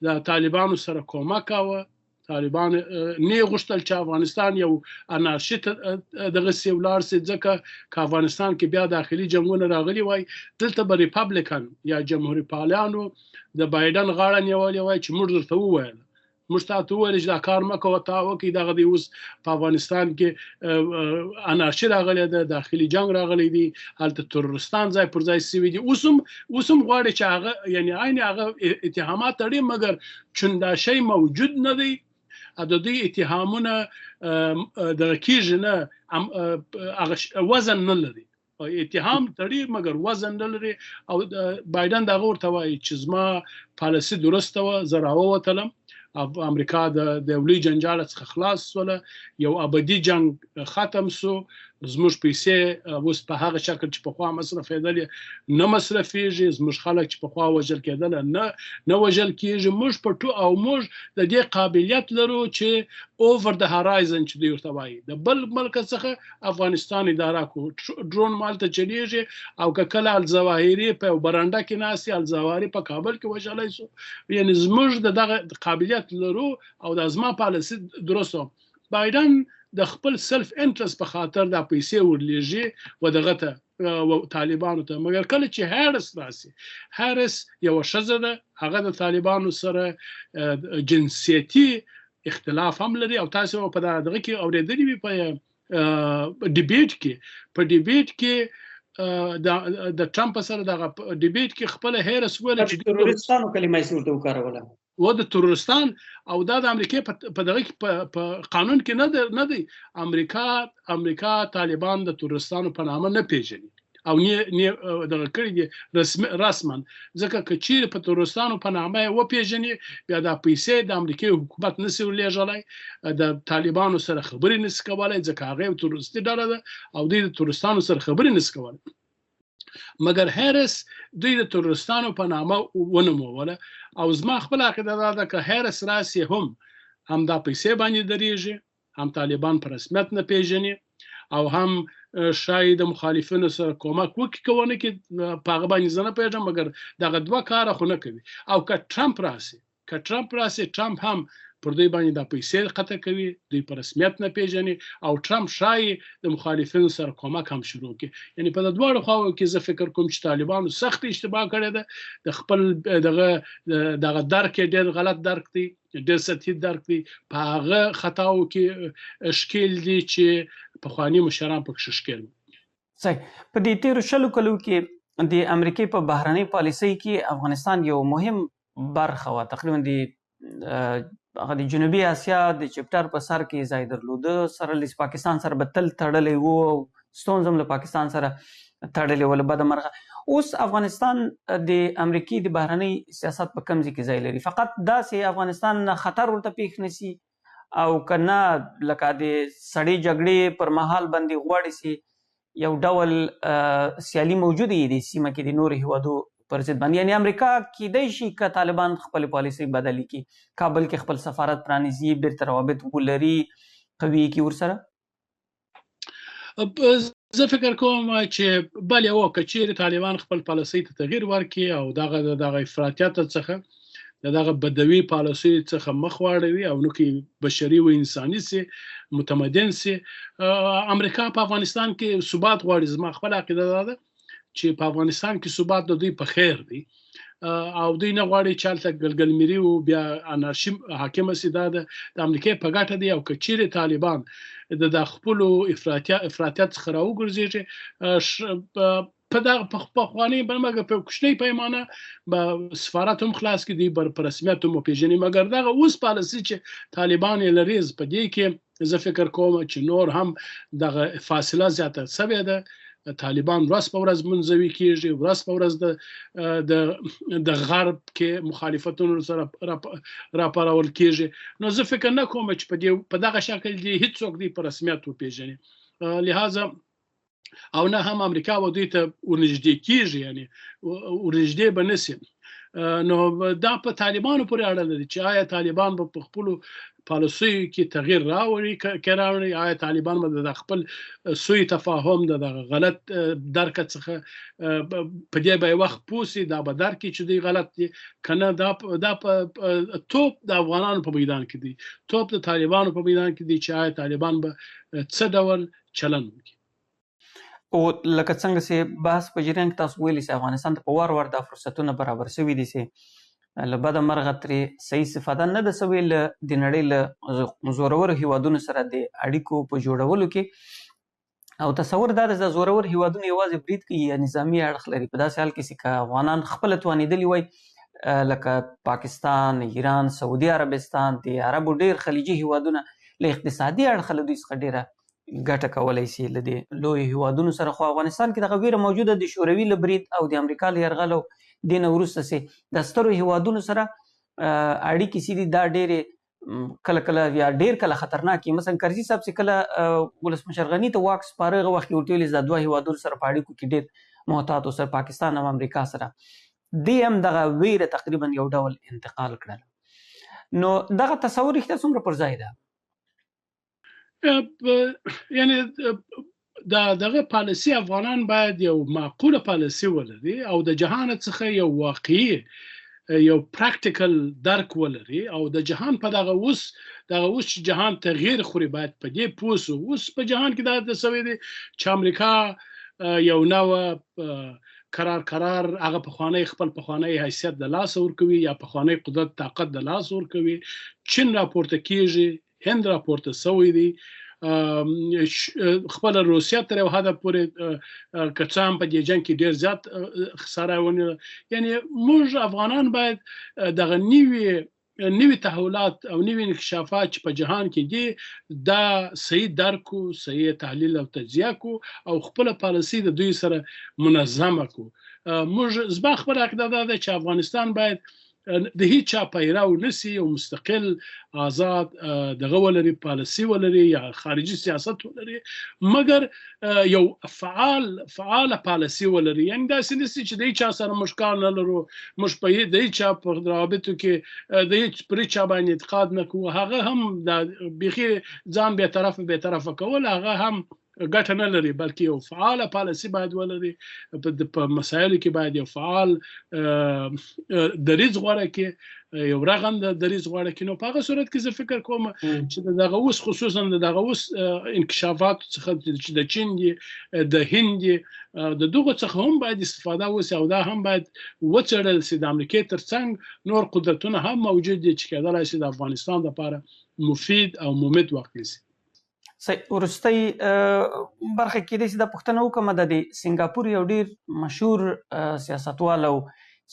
د طالبانو سره کومک کاوه. طالبان نه غوښتل چې افغانستان یو انارشیت دغه سی ولار سي، ځکه که افغانستان کې بیا داخلي جنگونه راغلي وای، دلته به ریپابلیکن یا جمهوریت پالانو د بایدن غاړه نیولې وای چې موږ درته وویل، موږ تاسو وویل چې دا کار مه کوه، تا وکړئ. دغه دی اوس په افغانستان کې انارشي راغلی ده، داخلي جنگ راغلی دی، هلته ترورستان ځای پر ځای سوي دي. اوس هم غواړي چې هغه یعنی عین هغه اتهامات لري، مګر چون دا شی موجود نه دی، د دوی اتهامونه دغه کېږي نه، هغه وزن نه لري، اتهام تړي مګر وزن نه لري. او بایدن دغه ورته وایي چې زما پالیسي درسته وه، زه راووتلم، امریکا د لوی جنجال څخه خلاص سوله، یو ابدي جنگ ختم سو، زموږ پیسې اوس په هغه شکل چې پخوا مصرفېدلې نه مصرفېږي، زموږ خلک چې پخوا وژل کېدل نه وژل کېږي. موږ په او موږ د دې قابلیت لرو چې اوور د هرایزن چې دوی ورته وایي، د بل ملک څخه افغانستان اداره کړو، ډرون مالته چلیږي، او که کله الظواهري په برنډه کې ناستي، الظواهري په کابل کې وژلی سو. یعنې زموږ دغه قابلیت لرو او د زما پالیسي درسته. بایدن د خپل سلف انټرست په خاطر دا پیسې ورلیږي و دغه ته طالبانو ته. مګر کله چې هریس راسي، هریس یو ښځه ده، هغه د طالبانو سره جنسیتي اختلاف هم لري، او تاسو په دغه کې اورېدلي وي په ډیبیټ کې د ټرمپ سره دغه ډیبیټ کې خپل هریس ویل چې ترورستانو کلمه یې ورته وکاروله، و د ترورستان، او دا د امریکای په دغه کې په قانون کې نه دی. امریکا طالبان د ترورستانو په نامه نه پیژني او نه دغه کړی دي رسما، ځکه که چیرې په ترورستانو په نامه یې وپیژني، بیا دا پیسې د امریکای حکومت نسي ورلیږلی، د طالبانو سره خبرې نسي کولی، ځکه هغه یو ترورستي ډله ده او دوی د ترورستانو سره خبرې نسي کولی. مګر هریس دوی د ترورستانو په نامه ونوموله. او زما خپل عقیده دا ده که هریس راسي هم دا پیسې باندې درېږي، هم طالبان په رسمیت نه پیژني، او هم شاید مخالفینو سره کومک وکړي که ونه کړي، په هغه باندې زه نه پوهېږم، مګر دغه دوه کاره خو نه کوي. او که ټرمپ راسي، ټرمپ هم پر دوی باندې دا پیسې قطع کوي، دوی په رسمیت نه پیژني، او ټرمپ شایي د مخالفینو سره کومک هم شروع کړي. یعنې په دواړو خواو کې زه فکر کوم چې طالبانو سخت اشتباه کړی ده، د خپل دغه درک یې ډېر غلط درک دی، ډېر سطحي درک دی، په هغه خطاو کې ښکیل دي چې پخواني مشران پکې ښکیل دي. صحیح. په دې تیرو 20 کلو کې د امریکای په بهرنۍ پالیسۍ کې افغانستان یو مهم برخه وه، تقریبا د جنوبي اسیا د چپټر په سر کې ځای درلوده، سره له پاکستان سره به تل تړلی و، ستونزه هم له پاکستان سره تړلې وه له بده مرغه. اوس افغانستان د امریکای د بهرنۍ سیاست په کوم ځای کې ځای لري؟ فقط داسې افغانستان نه خطر ورته پیښ نشي، او که نه لکه د سړې جګړې پر مهال باندې غواړي چې یو ډول سیالي موجوده وي د سیمه کې د نورو هیوادو پر ضد باندې؟ یعنی امریکا کیدای شي که طالبان خپل پالیسي بدلي کړي، کابل کې خپل سفارت پرانیزي، بیرته روابط ولري، قوي کړي ورسره. زه فکر کوم چې بل یو که چیرې طالبان خپل پالیسۍ ته تغیر ورکړي او دغه افراطیت څخه دغه بدوي پالیسۍ څخه مخ واړوي او نو کې بشري او انساني سي متمدن سي. امریکا په افغانستان کې ثبات غواړي. زما خپل عقیده ده چې په افغانستان کې ثبات د دوی په خیر دی او دوی نه غواړي چې هلته ګلګلمري او بیا انارشي حاکمه سي. دا د امریکا په ګټه دی او که چیرې طالبان د خپلو افراطیت څخه راوګرځېږي په دغه پخواني مګر په کوچنۍ پیمانه به سفارت هم خلاص کړي په رسمیت هم وپېژني. مګر دغه اوس پالیسي چې طالبان یې لري په دې کې زه فکر کوم چې نور هم دغه فاصله زیاته سوې ده. طالبان ورځ په ورځ منزوي کیږي، ورځ په ورځ د غرب کې مخالفتونو سره راپارول کیږي. نو زه فکر نه کوم چې په دغه شکل دی هیڅوک دی په رسمیت وپېژني. لہذا او نه هم امریکا و دوی ته ورنږدې کیږي، یعنی ورنږدې به نسي. نو دا په طالبانو پورې اړه لري چې آیا طالبان به په خپلو پالیسیو کې تغیر راوړي، آیا طالبان به د خپل سوء تفاهم د غلط درک څخه په دې به وخت پوسي، دا به درک چې دی غلط دي کنه. دا په توپ د افغانانو په میدان کې دی، توپ د طالبانو په میدان کې دی چې آیا طالبان به څه ډول چلند وکړي. او لکه څنګه چې بحث په جریان کې تاسو ویلي چې افغانستان ته په وار دا فرصتونه برابر شوي دي چې له بده مرغه ترې صحیح استفاده نه ده سوې له د نړۍ له زورورو هیوادونو سره د اړیکو په جوړولو کې. او تصور دا ده چې زورور هیوادونه یوازې برید کوي یا نظامي اړخ لري. په داسې حال کې چې که افغانان خپله توانېدلي وای لکه پاکستان، ایران، سعودي عربستان، د عربو ډېر خلیجي هیوادونه له اقتصادي اړخه له دوی څخه ډېره ګټه کولی شي له دې لوی هیوادونو سره. خو افغانستان کې دغه ویره موجوده د شوروي له برید او د امریکا له یرغل او دې نه وروسته چې د سترو هیوادونو سره اړیکې چې دي دا ډېرې کله کله یا ډېر کله خطرناکې. مثلا کرزي صاحب چې کله ولسمشر غني ته واک سپاره هغه وخت کې ورته ویلي د دوه هیوادونو سره په اړیکو کې ډېر محتاط اوسه، پاکستان او امریکا سره. دې هم دغه ویره تقریبا یو ډول انتقال کړل. نو دغه تصور رښتیا څومره پر ځای ده؟ یعنی دغه پالیسي افغانان باید یو معقوله پالیسي ولري او د جهان څخه یو واقعي یو پراکټیکل درک ولري او د جهان په دغه اوس جهان تغییر خوري باید په دې پوه سو. اوس په جهان کې دا د سوي دي چې امریکا یو نوع قرار هغه خپل پخوانی حیثیت د لاس ورکوي یا پخوانی قدرت طاقت د لاس ورکوي. چین راپورته کیږي، هند راپورته سوی دی، خپل روسیه تر یو حده پورې که څه هم په دې جنګ کې ډېر زیات خساره ونیوله. یعنی موږ افغانان باید دغه نوي تحولات او نوي انکشافات چې په جهان کې دي دا صحیح درک کو، صحیح تحلیل او تجزیه کو او خپل پالیسي د دوی سره منظمه کو. موږ زما خپل عقیده ده چې افغانستان باید د هیڅ چا پیرو نسی او مستقل آزاد دغه ولري، پالیسي ولري یا خارجي سیاست ولري، مګر یو فعال پالیسي ولري. یعنی داسې نسی چې د هیڅ چا سره موږ کار نه لرو، موږ په د هیڅ چا په روابطو کې د هیڅ پر چا باندې اعتقاد نه کوو، هغه هم د بیخي ځان بېطرفه کول هغه هم ګټه نه لري، بلکې یو فعاله پالیسي باید ولري. په مسایلو کې باید یو فعال دریځ غوره کړي، یو رغنده دریځ غوره کړي. نو په هغه صورت کې زه فکر کوم چې دغه اوس خصوصا دغه اوس انکشافات څخه چې د چین دي، د هند دي، د دغو څخه هم باید استفاده وسي او دا هم باید وڅېړل سي. د امریکا ترڅنګ نور قدرتونه هم موجود دي چې کېدلی سي د افغانستان لپاره مفید او ممد واقع سي. وروستۍ برخه کې داسې دا پوښتنه وکړم د سنګاپور یو ډېر مشهور سیاستوال او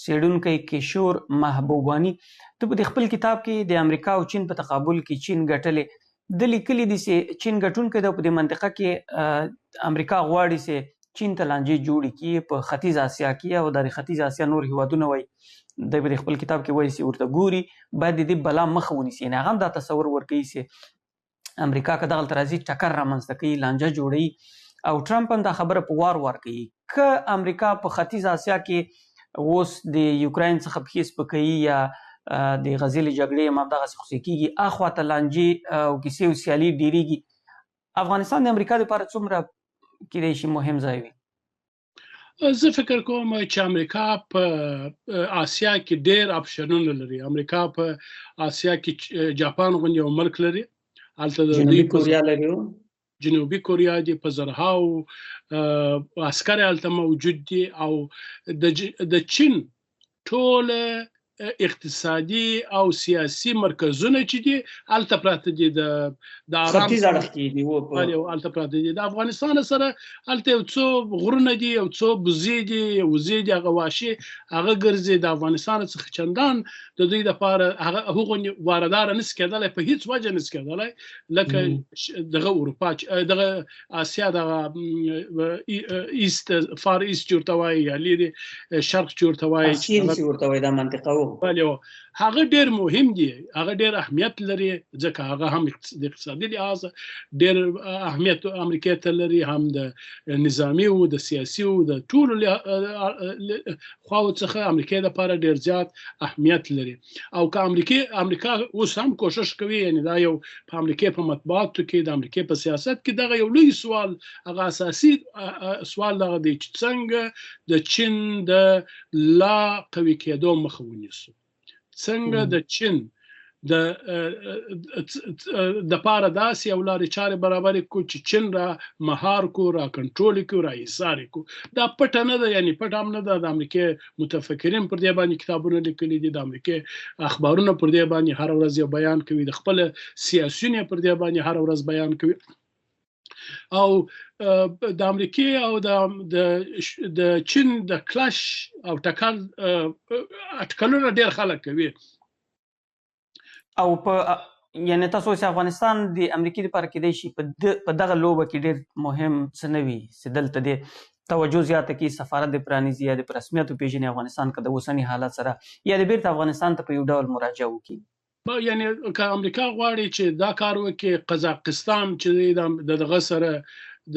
څېړونکی کیشور محبوباني ته په خپل کتاب کې د امریکا او چین په تقابل کې چین ګټلې د لیکلي دي چې چین ګټونکی ده. په دې منطقه کې امریکا غواړي چې چین ته لانجې جوړې کړي په ختیځ اسیا کې او د ختیځ اسیا نور هیوادونه وایي د خپل کتاب کې وایي چې ورته ګوري باید د دې بلا مخه ونیسي. هغه هم دا تصور ورکوي چې امریکا که دغلته راځي ټکر رامنځته کوي، لانجه جوړوي او ټرمپ هم دا خبره په وار کوي. که امریکا په ختیځ اسیا کې اوس د یوکراین څخه پښې سپکوي یا د غزې له جګړې هم همدغسې خوسې کېږي، اخواته لانجې او کیسې او سیالي ډېرېږي، افغانستان د امریکا دپاره څومره کېدای شي مهم ځای وي؟ زه فکر کوم چې امریکا په آسیا کې ډېر اپشنونه لري. امریکا په آسیا کې جاپان غوندې یو ملک لري، هلته د جنوبي کوریا لري، جنوبي کوریا دي، په زرهاو عسکر هلته موجود دي، او د چین ټوله اقتصادي او سیاسي مرکزونه چې دي هلته پراته دي، د آرام ختیځ اړخ کې دي، هلته پراته دي. د افغانستان سره هلته یو څو غرونه دي، یو څو وزې دي، هغه وحشي هغه ګرځي. د افغانستان څخه چندان د دوی دپاره هغه واردار نشي کېدلی، په هیڅ وجه نشي کېدلی، لکه دغه اروپا، دغه آسیا، دغه ایست، فار ایست چې ورته وایي، یا لیرې شرق چې ورته وایي، دا منطقه هغه ډېر مهم دي، هغه ډېر اهمیت لري، ځکه هغه هم د اقتصادي لحاظ ډېر اهمیت امریکا ته لري، هم د نظامي او د سیاسي او د ټولو خواو څخه امریکا لپاره ډېر زیات اهمیت لري. او که امریکا اوس هم کوشش کوي، یعنی دا یو په امریکا په مطبوعاتو کې، د امریکا په سیاست کې دغه یو لوی سوال، هغه اساسي سوال دغه دی چې څنګه د چین د لا قوي کېدو مخه ونیسو، څنګه د چین د پاره داسې یو لارې چارې برابرې کړو چې چین را مهار کړو، را کنټرول کړو، را ایسار کړو. دا پټه نه ده، یعنی پټه هم نه ده. د امریکا متفکرین پر دې باندې کتابونه لیکلي دي، د امریکا اخبارونه پر دې باندې هر ورځ یو بیان کوي، د خپل سیاسیون پر دې باندې هر ورځ بیان کوي. او د امریکا او د چین د کلاش او اټکلونه ډېر خلک کوي. او په یعنی تاسو چې افغانستان د امریکا لپاره کېدای شي په دغه لوبه کې ډېر مهم څه نه وي چې دلته د توجه زیاته کړي، سفارت د پرانیزي یا د په رسمیت وپېژني افغانستان که د اوسني حالت سره، یا د بیرته افغانستان ته په یو ډول مراجعه وکړي. یعنی که امریکا غواړي چې دا کار وکړي، قزاقستان چې دغه سره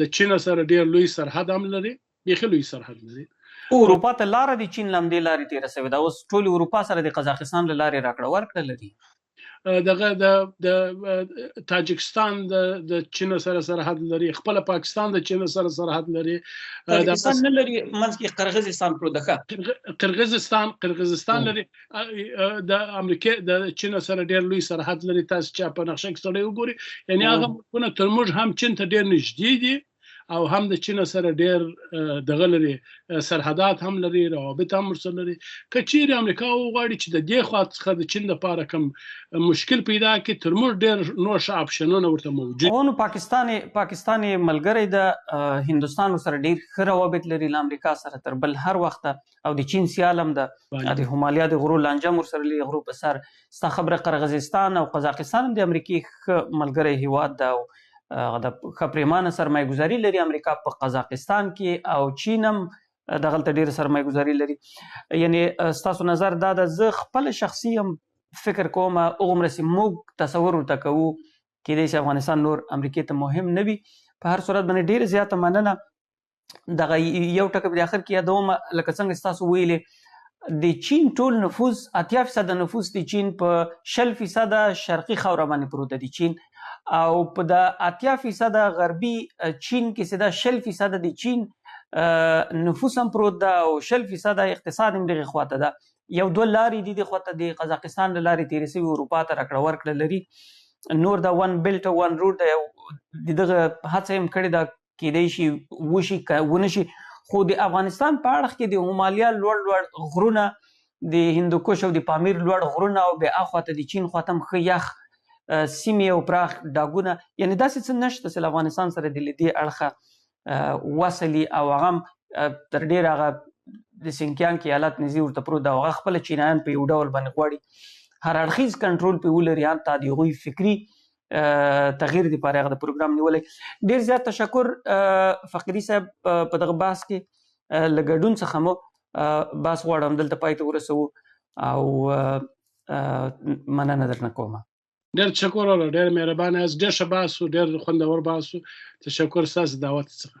د چین سره ډېر لوی سرحد هم لري، بیخي لوی سرحد لري. اروپا ته لاره د چین له همدې لارې تېره شوې ده، اوس ټولې اروپا سره د قزاقستان له لارې راکړه ورکړه لري. دغه د تاجکستان د چین سره سرحد لري، خپل پاکستان د چین سره سرحد لري، تاجکستان نه لري، منځ کې قرغیزستان پروت ده. قرغیزستان لري، د امریکا د چین سره ډېر لوی سرحد لري. تاسو چې په نقشه کې سره وګورئ، یعنی هغه ملکونه تر موږ هم چین ته ډېر نږدې دي، او هم د چین سره ډېر دغه لري، سرحدات هم لري، روابط هم ورسره لري. که چیرې امریکا وغواړي چې د دې خوا څخه د چین لپاره کوم مشکل پیدا کړي، تر موږ ډېر نور ښه اپشنونه ورته موجود. نو پاکستان ملګری د هندوستان سره ډېر ښه روابط لري له امریکا سره تر بل هر وخته، او د چین سیال هم د همالیا د غرو لانجه هم ورسره لري، غرو په سر. ستا خبره قرغیزستان او قزاقستان هم د امریکې ښه ملګری هیواد ده، او د ښه پریمانه سرمایه ګذاري لري امریکا په قزاقستان کې، او چین هم دغلته ډېره سرمایه ګذاري لري. یعنی ستاسو نظر دا ده، زه خپل شخصي هم فکر کوم هغومرسې موږ تصور ورته کوو کېدای شي افغانستان نور امریکې ته مهم نه وي. په هر صورت باندې ډېره زیاته مننه. دغه یو ټکی په آخر کې یادوم، لکه څنګه ستاسو ویلې، د چین ټول نفوذ 80% نفوذ د چین په 60% شرقي خاوره باندې پروت دی چین، او په د 80% غربي چین کې چې دا 60% د چین نفوذ هم پروت ده، او 60% اقتصاد هم دغې خواته ده. یو دوه لارې دي دې خواته، د قزاقستان له لارې تېرې شوي اروپا ته راکړه ورکړه لري. نور دا ون بیلټ او ون روډ د دغه هڅه هم کړې ده، کېدای شي وشي که ونه شي. خو د افغانستان په اړخ کې د همالیا لوړ غرونه، د هندوکش او د پامیر لوړ غرونه، او بیا اخواته د چین خواته هم ښه یخ سیمې او پراخ ډاګونه، یعنی داسې څه نشته چې له افغانستان سره د دې اړخه وصلي، او هغه هم تر ډېره هغه د سینکیانګ کې ایالت نږدې ورته پروت ده، او هغه خپله چینایان په یو ډول باندې غواړي هر اړخیز کنټرول پرې ولري، حتی د هغوی فکري تغییر دپاره هغه د پروګرام نیولی. ډېر زیات تشکر فقیري صاحب په دغه بحث کې له ګډون څخه مو بحث غواړم دلته پای ته ورسوو، او مننه درنه کوم. ډېر تشکر، ډېر مهربانه یاست، ډېر ښه بحث و، ډېر خوندور بحث و. تشکر ستاسو د دعوت څخه.